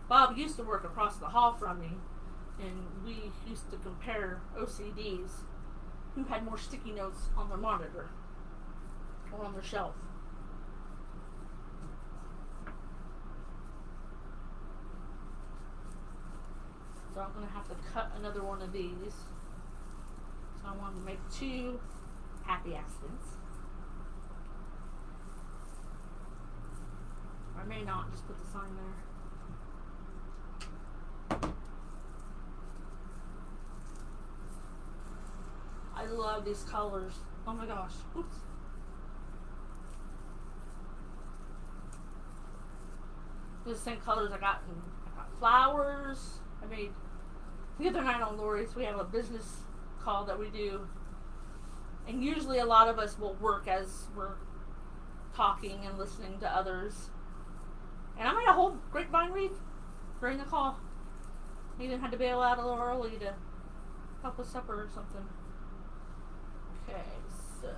Bob used to work across the hall from me, and we used to compare OCDs who had more sticky notes on their monitor or on their shelf. So I'm going to have to cut another one of these. So I wanted to make 2 happy accidents. Or I may not, just put the sign there. I love these colors. Oh my gosh. Oops. These the same colors I got flowers. I made the other night on Lori's, we have a business call that we do. And usually a lot of us will work as we're talking and listening to others. And I made a whole grapevine wreath during the call. I even had to bail out a little early to help with supper or something. Okay, so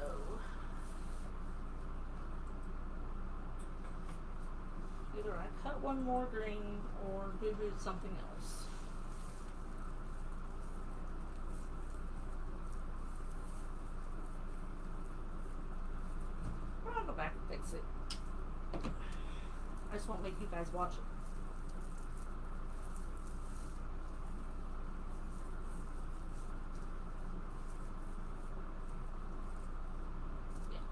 either I cut one more green or boo-booed something else. Or I'll go back and fix it. I just won't make you guys watch it.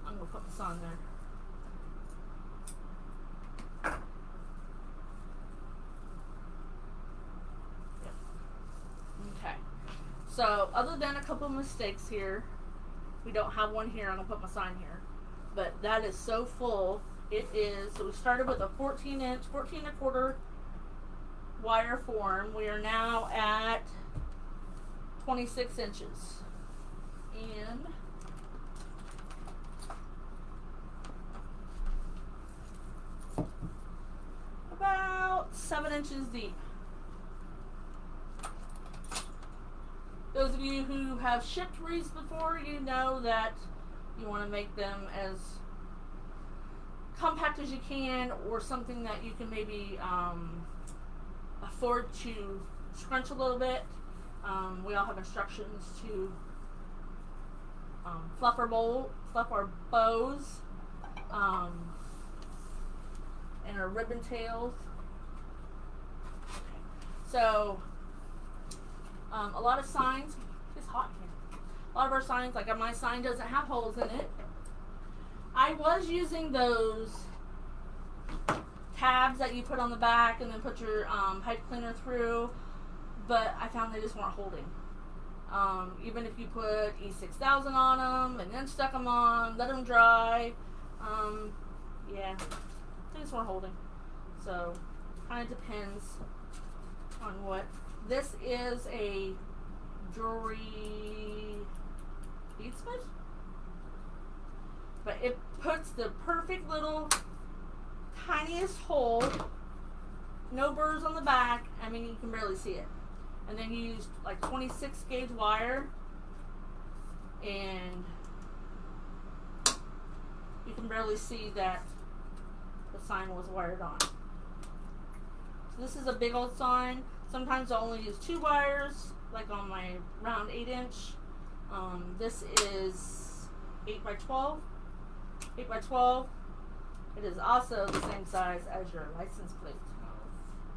I'm going to put this on there. Yep. Okay. So, other than a couple of mistakes here, we don't have one here. I'm going to put my sign here. But that is so full. It is, so we started with a 14 and a quarter wire form. We are now at 26 inches. And about 7 inches deep. Those of you who have shipped wreaths before, you know that you want to make them as compact as you can, or something that you can maybe afford to scrunch a little bit. We all have instructions to fluff our bows, and our ribbon tails. Okay. So, a lot of signs, it's hot here. A lot of our signs, like my sign doesn't have holes in it. I was using those tabs that you put on the back and then put your pipe cleaner through, but I found they just weren't holding. Even if you put E6000 on them and then stuck them on, let them dry, yeah, they just weren't holding. So, kind of depends on what. This is a jewelry bead smudge, but it puts the perfect little tiniest hole, no burrs on the back. I mean, you can barely see it. And then you used like 26 gauge wire, and you can barely see that the sign was wired on. So this is a big old sign. Sometimes I only use 2 wires, like on my round 8-inch. This is 8 by 12. 8 by 12. It is also the same size as your license plate.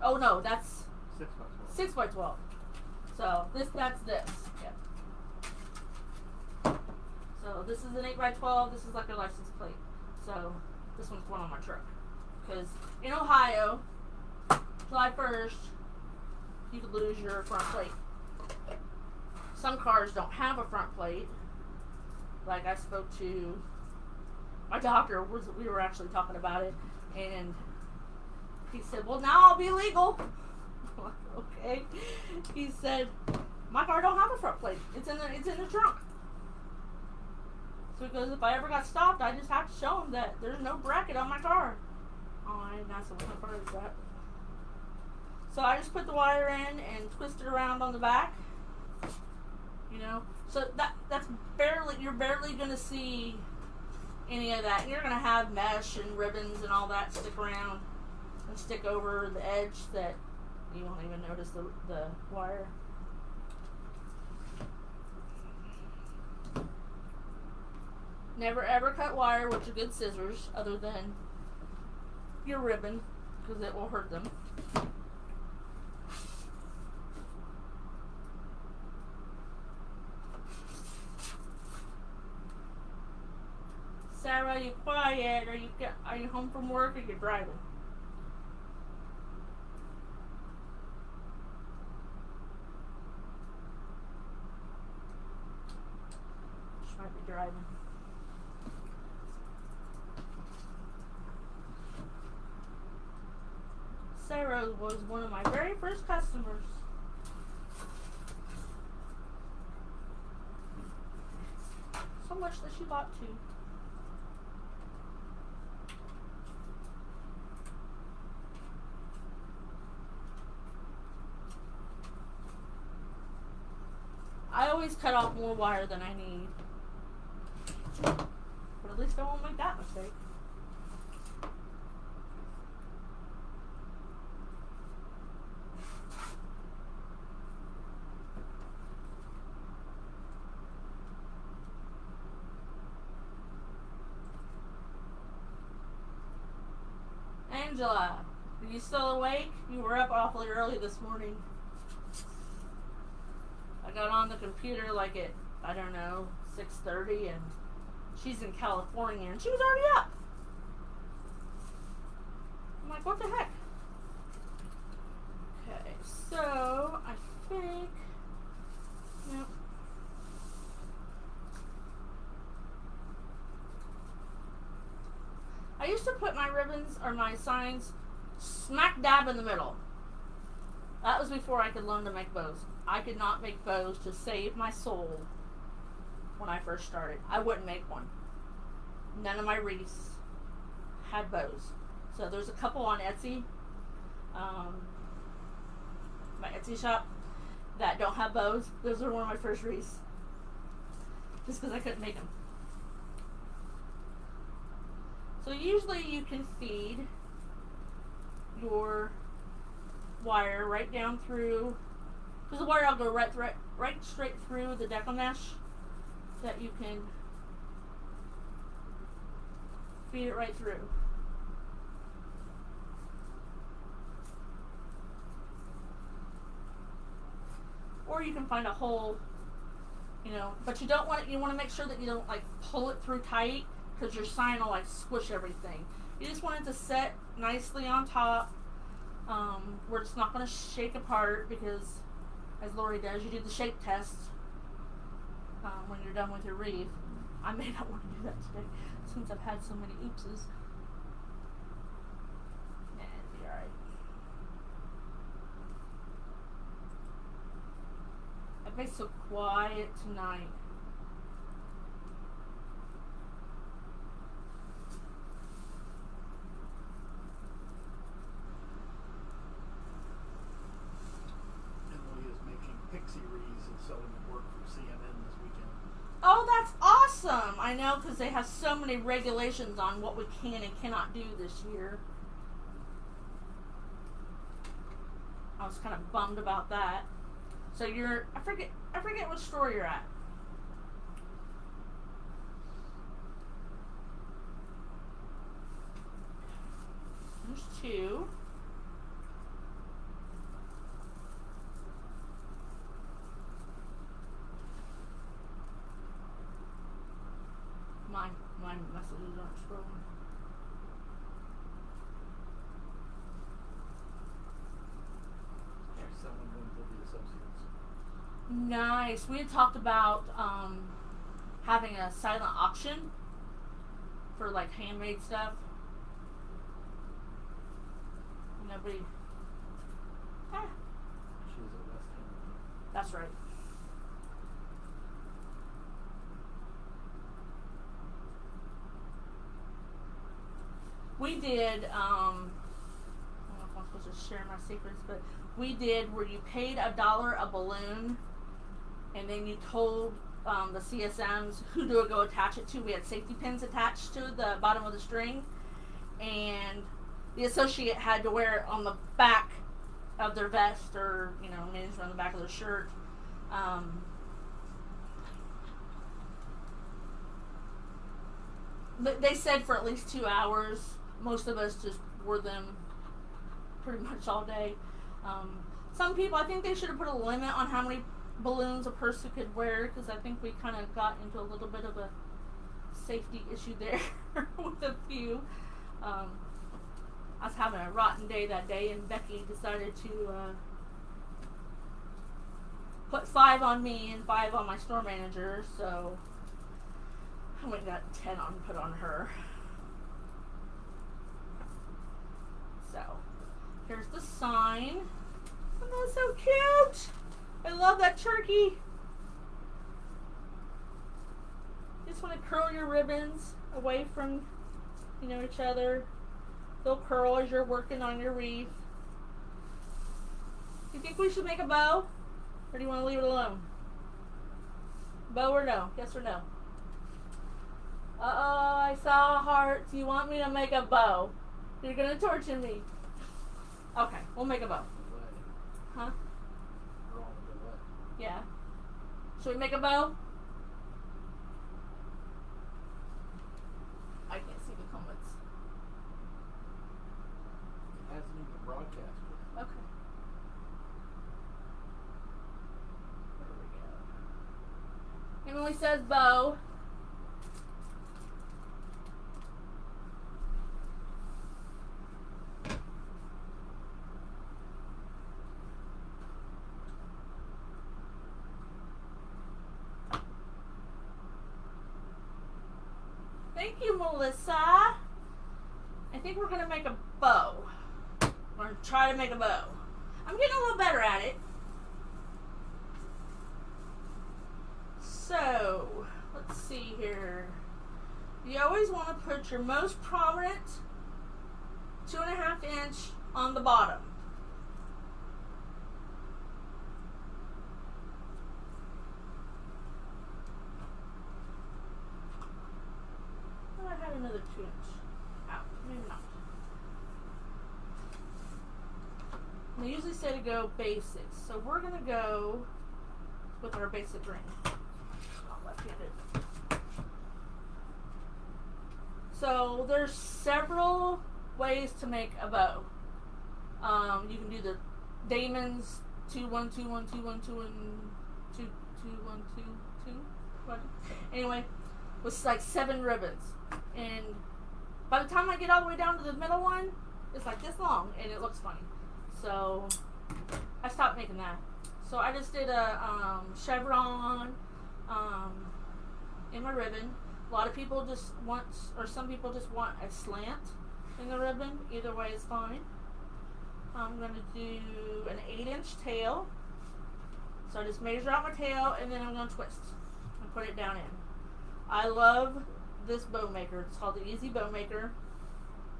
Oh no, that's 6 by 12. 6 by 12. So that's this. Yep. So this is an 8x12. This is like a license plate. So this one's going on my truck. Because in Ohio, July 1st, you could lose your front plate. Some cars don't have a front plate. Like I spoke to my doctor, we were actually talking about it, and he said, well, now I'll be legal. I'm like, okay. He said, my car don't have a front plate. It's in the trunk. So he goes, if I ever got stopped, I just have to show him that there's no bracket on my car. Oh, I didn't ask him what my car is that. So I just put the wire in and twist it around on the back. You know, so that's you're barely going to see any of that. You're going to have mesh and ribbons and all that stick around and stick over the edge that you won't even notice the wire. Never ever cut wire with your good scissors other than your ribbon, because it will hurt them. Sarah, you quiet? Are you home from work or you're driving? She might be driving. Sarah was one of my very first customers. So much that she bought two. I always cut off more wire than I need. But at least I won't make that mistake. Angela, are you still awake? You were up awfully early this morning. I got on the computer like at, I don't know, 6:30, and she's in California and she was already up. I'm like, what the heck? Okay, so I think, yep. I used to put my ribbons or my signs smack dab in the middle. That was before I could learn to make bows. I could not make bows to save my soul when I first started. I wouldn't make one. None of my wreaths had bows. So there's a couple on Etsy, my Etsy shop, that don't have bows. Those were one of my first wreaths. Just because I couldn't make them. So usually you can feed your wire right down through, because the wire will go right straight through the Deco mesh, that you can feed it right through. Or you can find a hole, you know, but you don't want it, you want to make sure that you don't like pull it through tight, because your sign will like squish everything. You just want it to set nicely on top, where it's not going to shake apart, because as Lori does, you do the shake test when you're done with your wreath. I may not want to do that today since I've had so many oopses. Nah, it'll be alright. I've been so quiet tonight. Pixie wreaths and selling the work for CNN this weekend. Oh, that's awesome! I know, because they have so many regulations on what we can and cannot do this year. I was kind of bummed about that. So you're, I forget what store you're at. There's two. My messages aren't scrolling. Someone went to the associates. Nice. We had talked about having a silent auction for like handmade stuff. Nobody. Ah, She's at West Ham. that's right. We did. I don't know if I'm supposed to share my secrets, but we did where you paid $1 a balloon, and then you told the CSMs who to go attach it to. We had safety pins attached to the bottom of the string, and the associate had to wear it on the back of their vest, or managed on the back of their shirt. But they said for at least 2 hours. Most of us just wore them pretty much all day. Some people, I think they should have put a limit on how many balloons a person could wear, because I think we kind of got into a little bit of a safety issue there with a few. I was having a rotten day that day, and Becky decided to put 5 on me and 5 on my store manager, so I went and got 10 put on her. So, here's the sign. Isn't that so cute? I love that turkey. You just want to curl your ribbons away from, each other. They'll curl as you're working on your wreath. You think we should make a bow? Or do you want to leave it alone? Bow or no? Yes or no? Uh-oh, I saw hearts. You want me to make a bow? You're going to torture me. Okay, we'll make a bow. Huh? Yeah. Should we make a bow? I can't see the comments. It hasn't even broadcast yet. Okay. There we go. Emily says bow. Thank you, Melissa. I think we're going to make a bow. We're going to try to make a bow. I'm getting a little better at it. So, let's see here. You always want to put your most prominent 2.5 inch on the bottom. I had another 2 inch out. Maybe not. They usually say to go basics, so we're going to go with our basic ring. Not left-handed. So there's several ways to make a bow. You can do the Damon's 2 1 2 1 2 1 2 and 2 2 1 2 2. What? Anyway, with like 7 ribbons, and by the time I get all the way down to the middle one, it's like this long, and it looks funny. So I stopped making that. So I just did a chevron in my ribbon. A lot of people just want, or some people just want a slant in the ribbon. Either way is fine. I'm going to do an 8-inch tail. So I just measure out my tail, and then I'm going to twist and put it down in. I love this bow maker. It's called the Easy Bow Maker.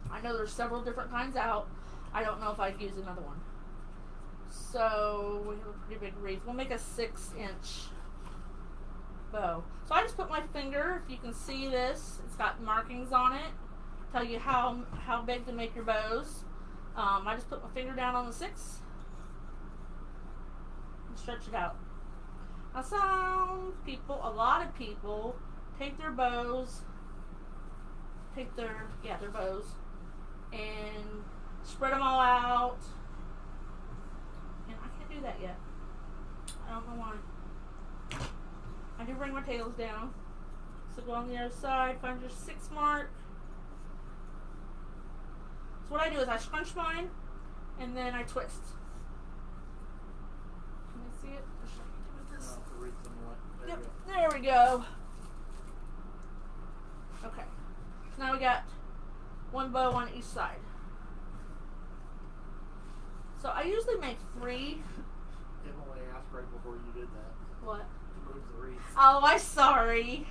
I know there's several different kinds out. I don't know if I'd use another one. So we have a pretty big wreath. We'll make a 6-inch bow. So I just put my finger, if you can see this, it's got markings on it. Tell you how big to make your bows. I just put my finger down on the 6 and stretch it out. Now some people, a lot of people, take their bows, their bows, and spread them all out. And I can't do that yet. I don't know why. I do bring my tails down. So go on the other side, find your 6 mark. So what I do is I scrunch mine and then I twist. Can you see it? Or should I do this? The wreath's in the way. There Yep, you go. there we go. Okay, so now we got 1 bow on each side. So I usually make 3. Emily asked right before you did that What? to move the wreath. Oh, I'm sorry.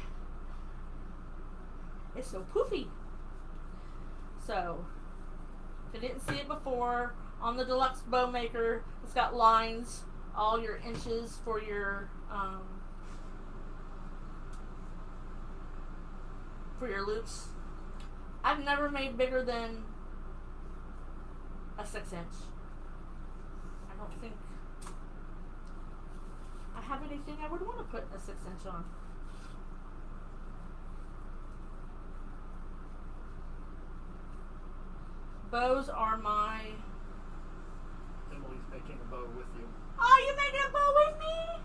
It's so poofy. So, if you didn't see it before, on the deluxe bow maker, it's got lines, all your inches for your loops. I've never made bigger than a 6-inch. I don't think I have anything I would want to put a 6-inch on. Bows are my... Emily's making a bow with you. Oh, you making a bow with me?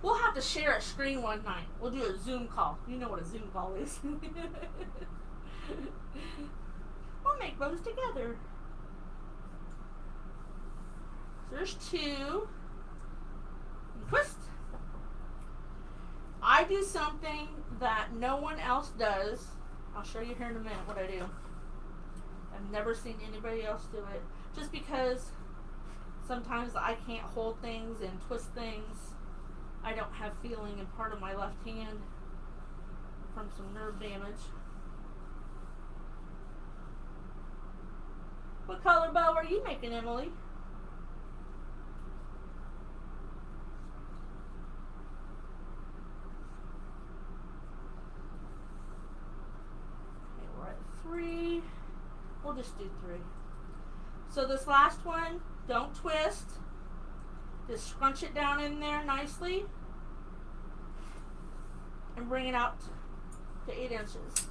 We'll have to share a screen one night. We'll do a Zoom call. You know what a Zoom call is. We'll make bows together. So there's 2. Twist. I do something that no one else does. I'll show you here in a minute what I do. I've never seen anybody else do it. Just because sometimes I can't hold things and twist things. I don't have feeling in part of my left hand from some nerve damage. What color bow are you making, Emily? Okay, we're at 3. We'll just do 3. So this last one, don't twist. Just scrunch it down in there nicely and bring it out to 8 inches.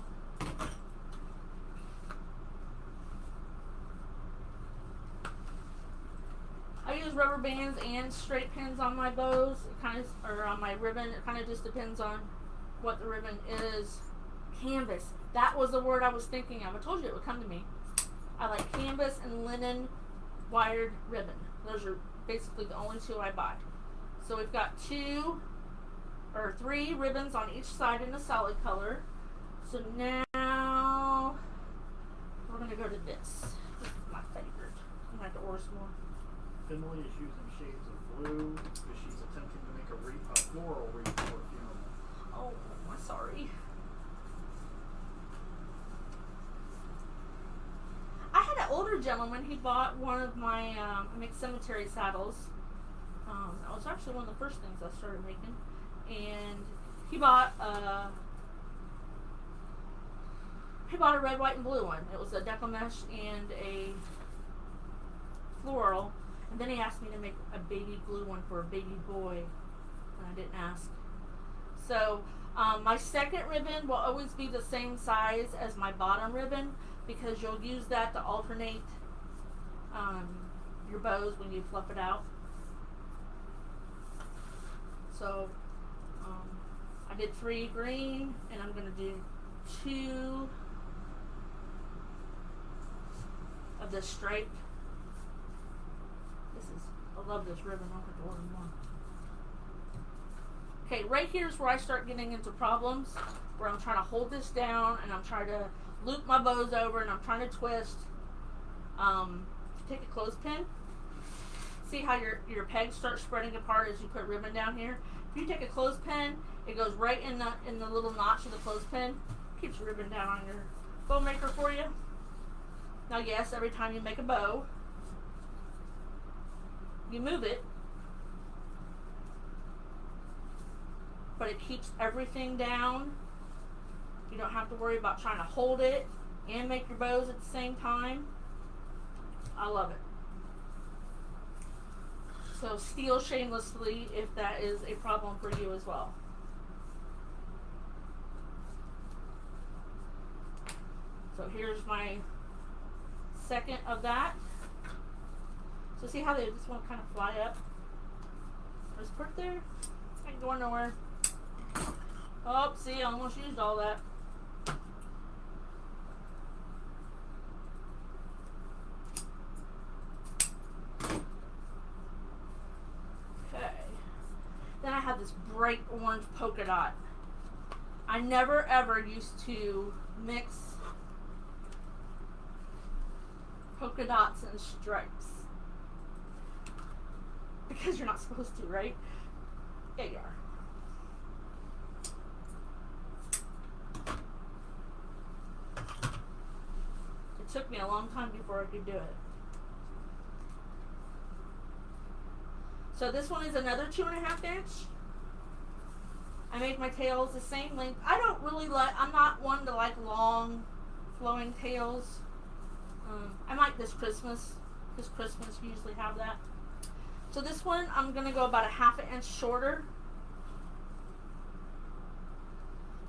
I use rubber bands and straight pins on my bows. It kind of, or on my ribbon. It kind of just depends on what the ribbon is. Canvas. That was the word I was thinking of. I told you it would come to me. I like canvas and linen wired ribbon. Those are basically the only 2 I buy. So we've got 2 or 3 ribbons on each side in a solid color. So now we're going to go to this. This is my favorite. I'm going to have to order some more. Emily is using shades of blue because she's attempting to make a floral wreath for a funeral. Oh, I'm sorry. I had an older gentleman. He bought one of my I make cemetery saddles. That was actually one of the first things I started making, and he bought a red, white, and blue one. It was a Deco mesh and a floral, and then he asked me to make a baby blue one for a baby boy, and I didn't ask. So my second ribbon will always be the same size as my bottom ribbon, because you'll use that to alternate your bows when you fluff it out. So I did 3 green, and I'm going to do 2 of this striped. I love this ribbon. I'll have to order more. Okay, right here is where I start getting into problems, where I'm trying to hold this down and I'm trying to loop my bows over and I'm trying to twist. Take a clothespin. See how your pegs start spreading apart as you put ribbon down here? If you take a clothespin, it goes right in the little notch of the clothespin. Keeps ribbon down on your bow maker for you. Now yes, every time you make a bow, you move it, but it keeps everything down. You don't have to worry about trying to hold it and make your bows at the same time. I love it. So steal shamelessly if that is a problem for you as well. So here's my second of that. So see how they just want to kind of fly up? Just put it there. Ain't going nowhere. Oh, see, I almost used all that. Okay. Then I have this bright orange polka dot. I never ever used to mix polka dots and stripes. Because you're not supposed to, right? Yeah, you are. It took me a long time before I could do it. So this one is another 2.5 inch. I make my tails the same length. I don't really like, I'm not one to like long flowing tails. I might this Christmas, because Christmas usually have that. So this one, I'm going to go about 1/2 inch shorter.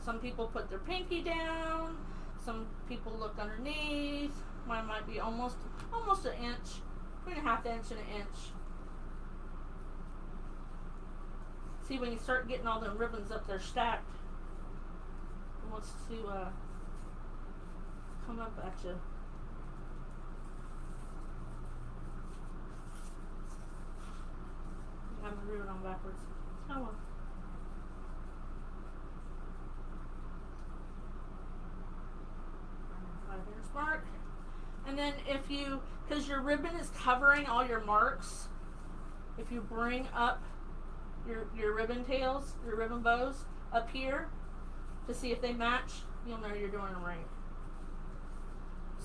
Some people put their pinky down. Some people look underneath. Mine might be almost an inch, 2.5 inch and an inch. See, when you start getting all them ribbons up there stacked, it wants to come up at you. I have my ribbon on backwards. Oh well. Mark. And then if you, because your ribbon is covering all your marks, if you bring up your ribbon tails, your ribbon bows up here to see if they match, you'll know you're doing them right.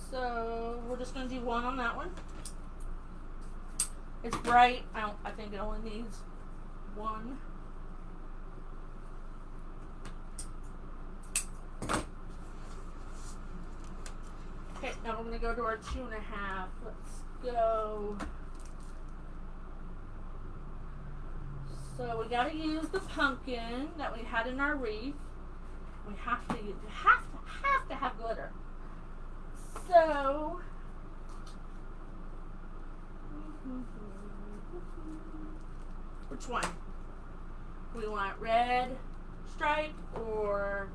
So we're just going to do one on that one. It's bright. I think it only needs one. Okay, now we're going to go to our 2.5. Let's go. So we got to use the pumpkin that we had in our wreath. We have to have glitter. So which one? We want red stripe or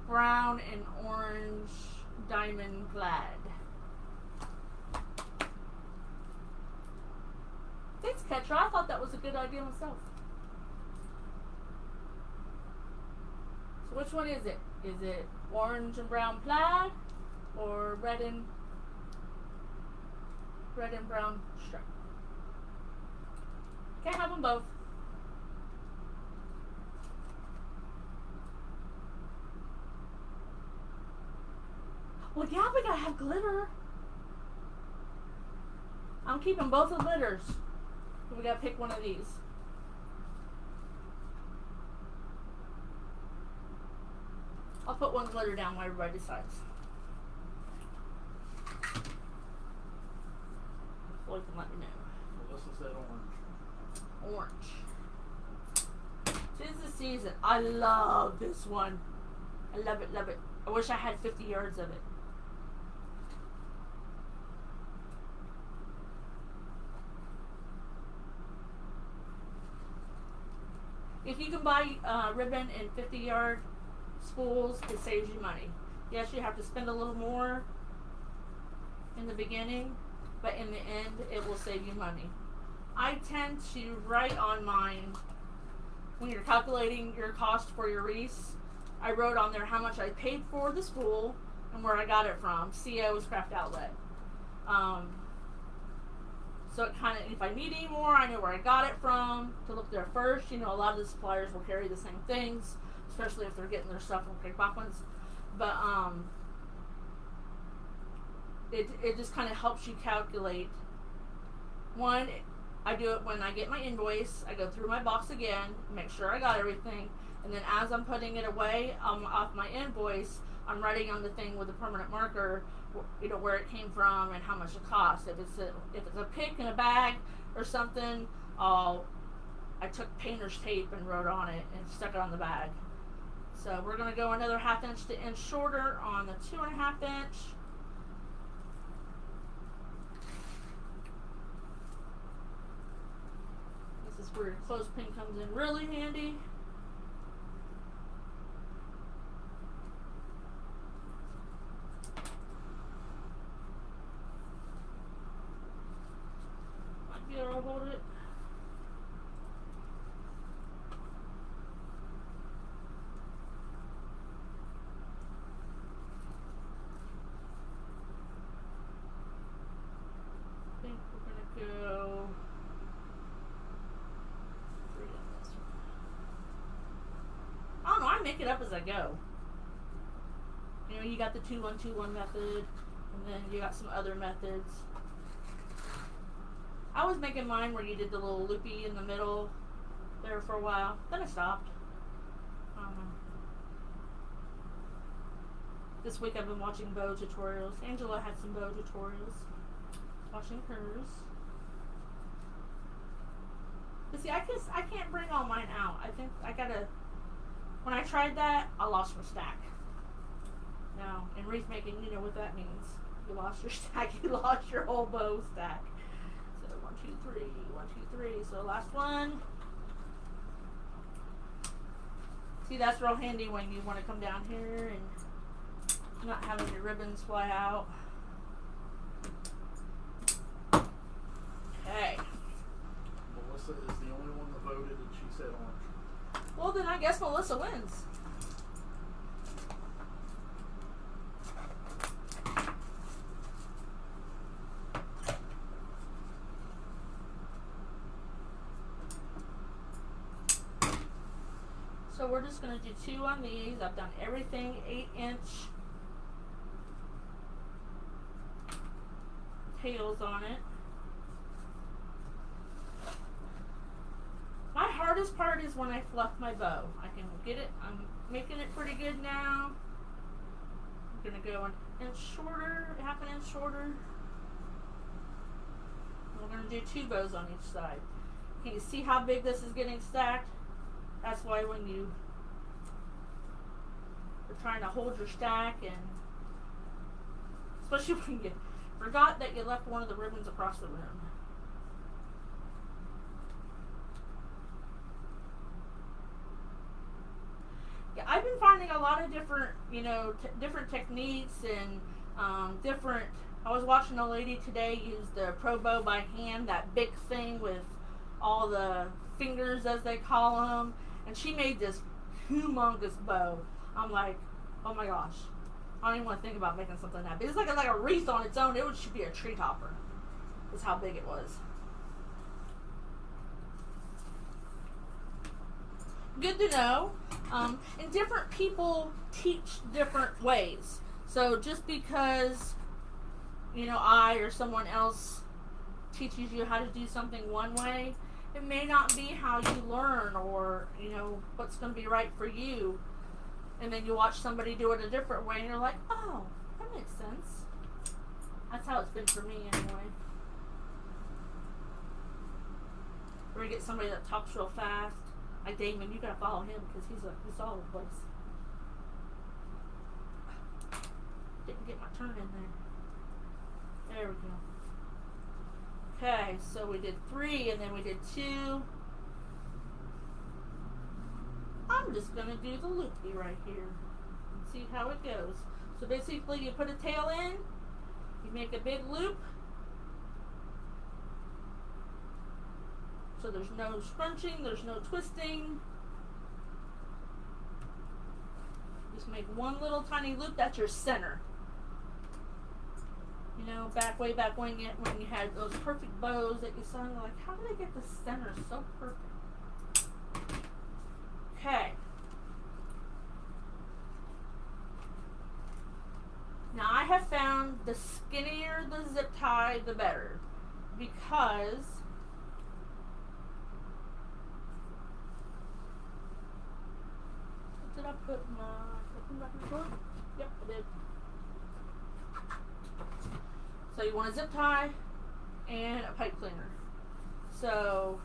brown and orange diamond plaid. Thanks, Ketra. I thought that was a good idea myself. So which one is it? Is it orange and brown plaid or red and brown stripe? Can't have them both. Well, yeah, we gotta have glitter. I'm keeping both the glitters. We gotta pick one of these. I'll put one glitter down while everybody decides. Well, you can let me know. Melissa said orange. Orange. 'Tis the season. I love this one. I love it, love it. I wish I had 50 yards of it. If you can buy ribbon in 50-yard spools, it saves you money. Yes, you have to spend a little more in the beginning, but in the end, it will save you money. I tend to write on mine, when you're calculating your cost for your wreaths, I wrote on there how much I paid for the spool and where I got it from. CO's Craft Outlet. So it kind of, if I need any more, I know where I got it from to look there first. You know, a lot of the suppliers will carry the same things, especially if they're getting their stuff from Craig Poppins. But it just kind of helps you calculate. One, I do it when I get my invoice. I go through my box again, make sure I got everything, and then as I'm putting it away off my invoice, I'm writing on the thing with a permanent marker, you know, where it came from and how much it cost. If it's a pick in a bag or something, I took painter's tape and wrote on it and stuck it on the bag. So we're going to go another 1/2 inch to inch shorter on the 2.5 inch. This is where your clothespin comes in really handy. I make it up as I go. You know, you got the 2-1-2-1 method, and then you got some other methods. I was making mine where you did the little loopy in the middle there for a while. Then I stopped. This week I've been watching bow tutorials. Angela had some bow tutorials. Watching hers. But see, I can't bring all mine out. I think I gotta... When I tried that, I lost my stack. Now, in wreath making, you know what that means. You lost your stack. You lost your whole bow stack. So 1, 2, 3. 1, 2, 3. So last one. See, that's real handy when you want to come down here and not having your ribbons fly out. Okay. Melissa is the only one that voted and she said orange. Well, then I guess Melissa wins. So we're just going to do 2 on these. I've done everything 8-inch tails on it. My hardest part is when I fluff my bow. I can get it. I'm making it pretty good now. I'm going to go an inch shorter, half an inch shorter. We're going to do 2 bows on each side. Can you see how big this is getting stacked? That's why when you're trying to hold your stack, and especially when you forgot that you left one of the ribbons across the room. Yeah, I've been finding a lot of different, you know, different techniques and different. I was watching a lady today use the Pro Bow by hand, that big thing with all the fingers, as they call them. And she made this humongous bow. I'm like, oh my gosh. I don't even want to think about making something that big. It's like a wreath on its own. It should be a tree topper. That's how big it was. Good to know. And different people teach different ways. So just because, you know, I or someone else teaches you how to do something one way, it may not be how you learn, or, you know, what's going to be right for you. And then you watch somebody do it a different way and you're like, oh, that makes sense. That's how it's been for me anyway. Or you get somebody that talks real fast. Like Damon, you got to follow him because he's all over the place. Didn't get my turn in there. There we go. Okay, so we did 3 and then we did 2. I'm just going to do the loopy right here and see how it goes. So basically you put a tail in, you make a big loop, so there's no scrunching, there's no twisting. Just make one little tiny loop, that's your center. You know, way back when you had those perfect bows that you saw, and you're like, how did I get the center so perfect? Okay. Now I have found the skinnier the zip tie, the better, because did I put my back in the drawer? Yep, I did. So you want a zip tie and a pipe cleaner. So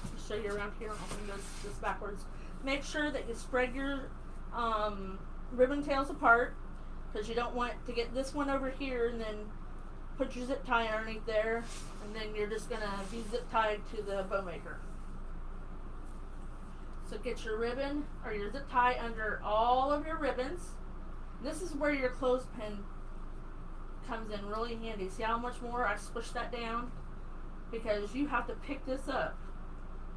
I'll show you around here. I'll bring this backwards. Make sure that you spread your ribbon tails apart, because you don't want to get this one over here and then put your zip tie underneath there, and then you're just going to be zip tied to the bow maker. So get your ribbon or your zip tie under all of your ribbons. This is where your clothespin comes in really handy. See how much more I squish that down? Because you have to pick this up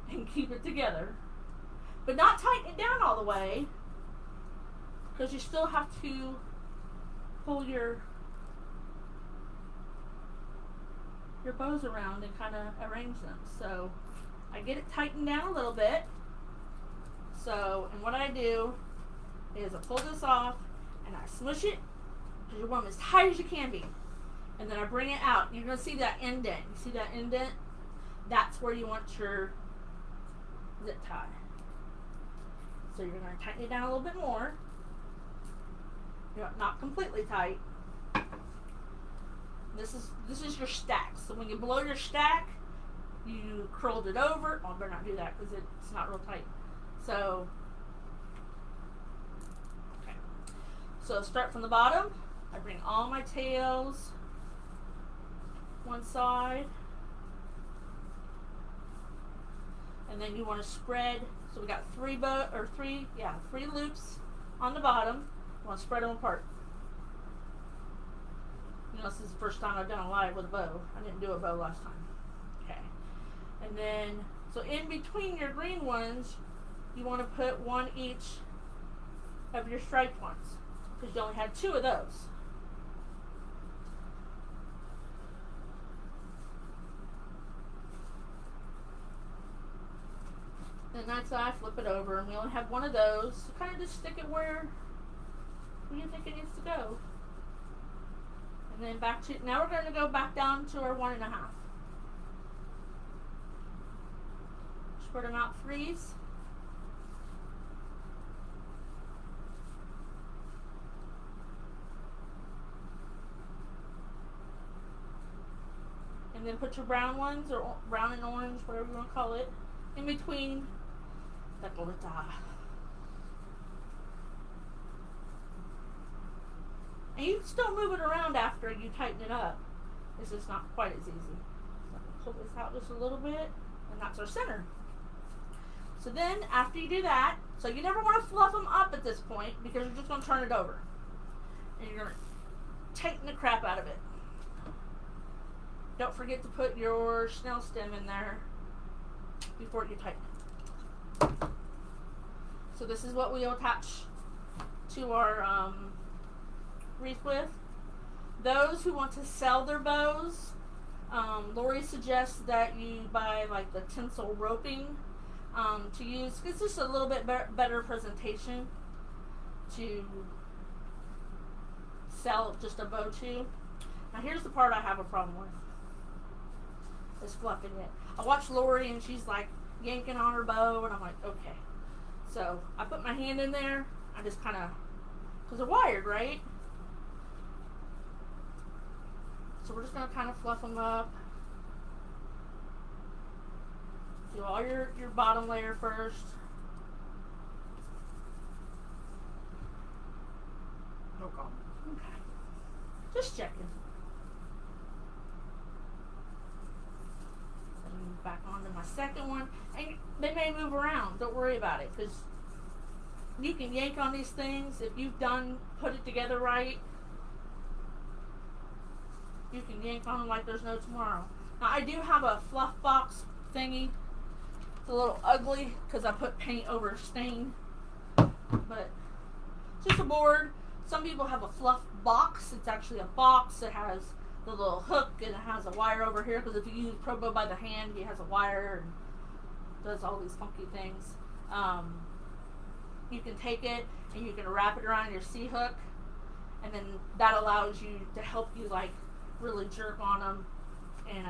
and keep it together, but not tighten it down all the way, because you still have to pull your bows around and kind of arrange them. So I get it tightened down a little bit, So, and what I do is I pull this off and I smush it because you want them as tight as you can be. And then I bring it out. You're going to see that indent. You see that indent? That's where you want your zip tie. So you're going to tighten it down a little bit more. Not completely tight. This is your stack. So when you blow your stack, you curled it over. Oh, I better not do that because it's not real tight. So, okay. So start from the bottom. I bring all my tails one side. And then you want to spread. So we got three loops on the bottom. You want to spread them apart. You know, this is the first time I've done a live with a bow. I didn't do a bow last time. Okay. And then, so in between your green ones, you want to put one each of your striped ones. Because you only had 2 of those. Then next I flip it over and we only have 1 of those. So kind of just stick it where you think it needs to go. And then back to, now we're going to go back down to our 1.5. Spread them out 3s. And then put your brown ones, or brown and orange, whatever you want to call it, in between the glitter. And you can still move it around after you tighten it up. It's just not quite as easy. So I'm going to pull this out just a little bit, and that's our center. So then, after you do that, so you never want to fluff them up at this point because you're just going to turn it over. And you're going to tighten the crap out of it. Don't forget to put your snail stem in there before you tighten it. So this is what we attach to our wreath with. Those who want to sell their bows, Lori suggests that you buy like the tinsel roping to use. It's just a little bit better presentation to sell just a bow to. Now here's the part I have a problem with. Is fluffing it. I watch Lori and she's like yanking on her bow and I'm like, okay. So I put my hand in there. I just kind of, because they're wired, right? So we're just going to kind of fluff them up. Do all your bottom layer first. No comment. Okay. Just checking. Back onto my second one, and they may move around. Don't worry about it, because you can yank on these things if you've put it together right. You can yank on them like there's no tomorrow. Now I do have a fluff box thingy. It's a little ugly because I put paint over stain, but it's just a board. Some people have a fluff box. It's actually a box that has the little hook and it has a wire over here, because if you use Pro Bow by the hand, it has a wire and does all these funky things. You can take it and you can wrap it around your C-hook, and then that allows you to help you like really jerk on them. And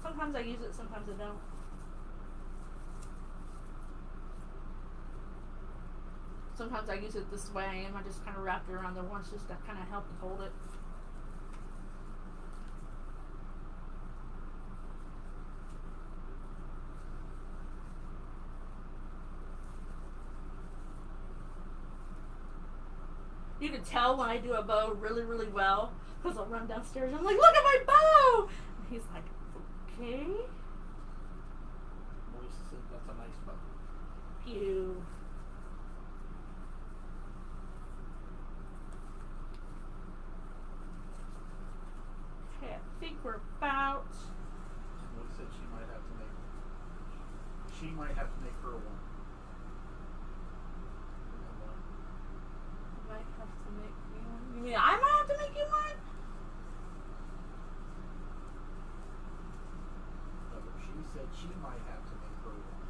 sometimes I use it, sometimes I don't. Sometimes I use it this way and I just kind of wrap it around there once just to kind of help to hold it. You can tell when I do a bow really, really well, because I'll run downstairs and I'm like, look at my bow! And he's like, okay. Moise said that's a nice bow. Pew. Okay, I think we're about... Moise said she might have to make her one. Might have to make me one. You mean I might have to make you one? No, she said she might have to make her one.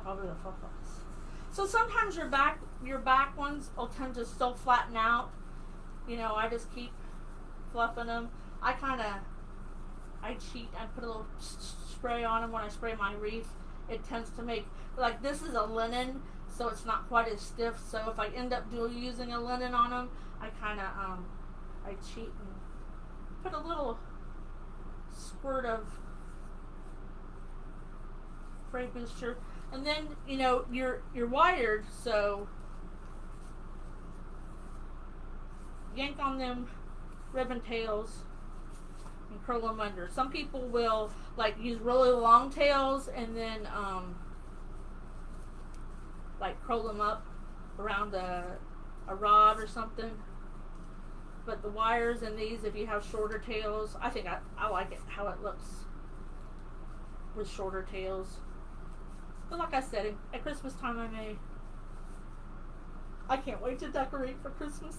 probably the fluff ones. So sometimes your back ones will tend to still flatten out. You know, I just keep fluffing them. I cheat. I put a little spray on them when I spray my wreath. It tends to make, like, this is a linen, so it's not quite as stiff. So if I end up using a linen on them, I kind of I cheat and put a little squirt of spray booster, and then, you know, you're wired, so yank on them ribbon tails and curl them under. Some people will like use really long tails and then like curl them up around a rod or something. But the wires in these, if you have shorter tails, I think I like it how it looks with shorter tails. But like I said, at Christmas time I can't wait to decorate for Christmas.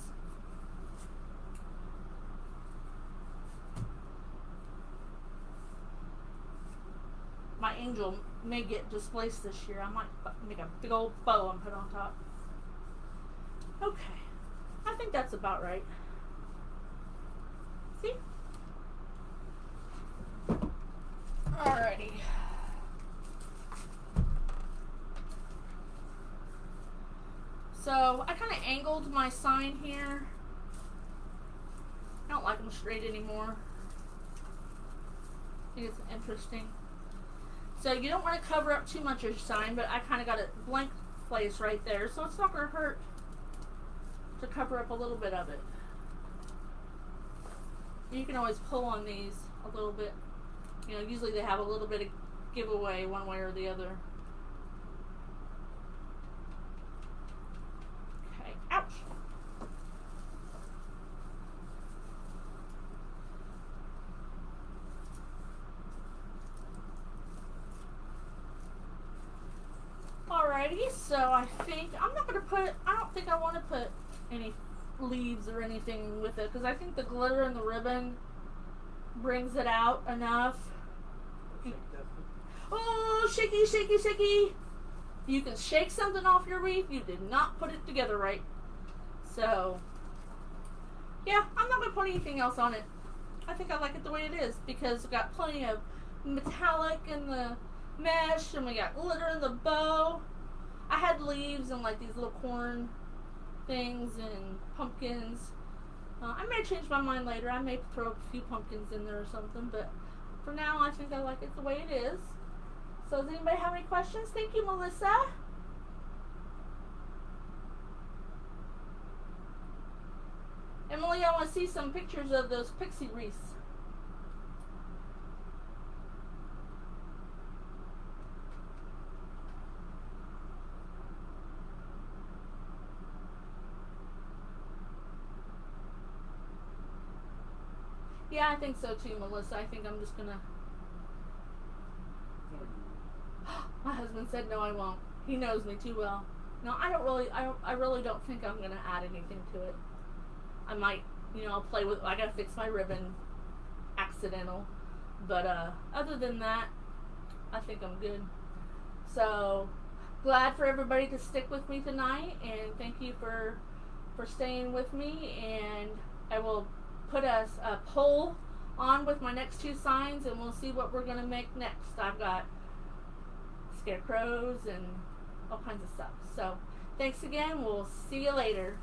My angel may get displaced this year. I might make a big old bow and put on top. Okay, I think that's about right. See? Alrighty. So I kind of angled my sign here. I don't like them straight anymore. I think it's interesting. So you don't want to cover up too much of your sign, but I kind of got a blank place right there, so it's not going to hurt to cover up a little bit of it. You can always pull on these a little bit. You know, usually they have a little bit of giveaway one way or the other. Okay, ouch. Alrighty, so I think I don't think I want to put any leaves or anything with it, because I think the glitter and the ribbon brings it out enough. Oh, shaky, shaky, shaky. You can shake something off your wreath. You did not put it together right. So, yeah, I'm not going to put anything else on it. I think I like it the way it is, because we've got plenty of metallic in the mesh, and we got glitter in the bow. I had leaves and like these little corn things and pumpkins. I may change my mind later. I may throw a few pumpkins in there or something, but for now I think I like it the way it is. So does anybody have any questions? Thank you, Melissa. Emily, I want to see some pictures of those pixie wreaths. Yeah, I think so too, Melissa. I think I'm just gonna... My husband said no, I won't. He knows me too well. No, I really don't think I'm gonna add anything to it. I might, you know, I'll play with, I gotta fix my ribbon, accidental. But other than that, I think I'm good. So, glad for everybody to stick with me tonight, and thank you for staying with me, and I will put a poll on with my next two signs, and we'll see what we're going to make next. I've got scarecrows and all kinds of stuff. So, thanks again. We'll see you later.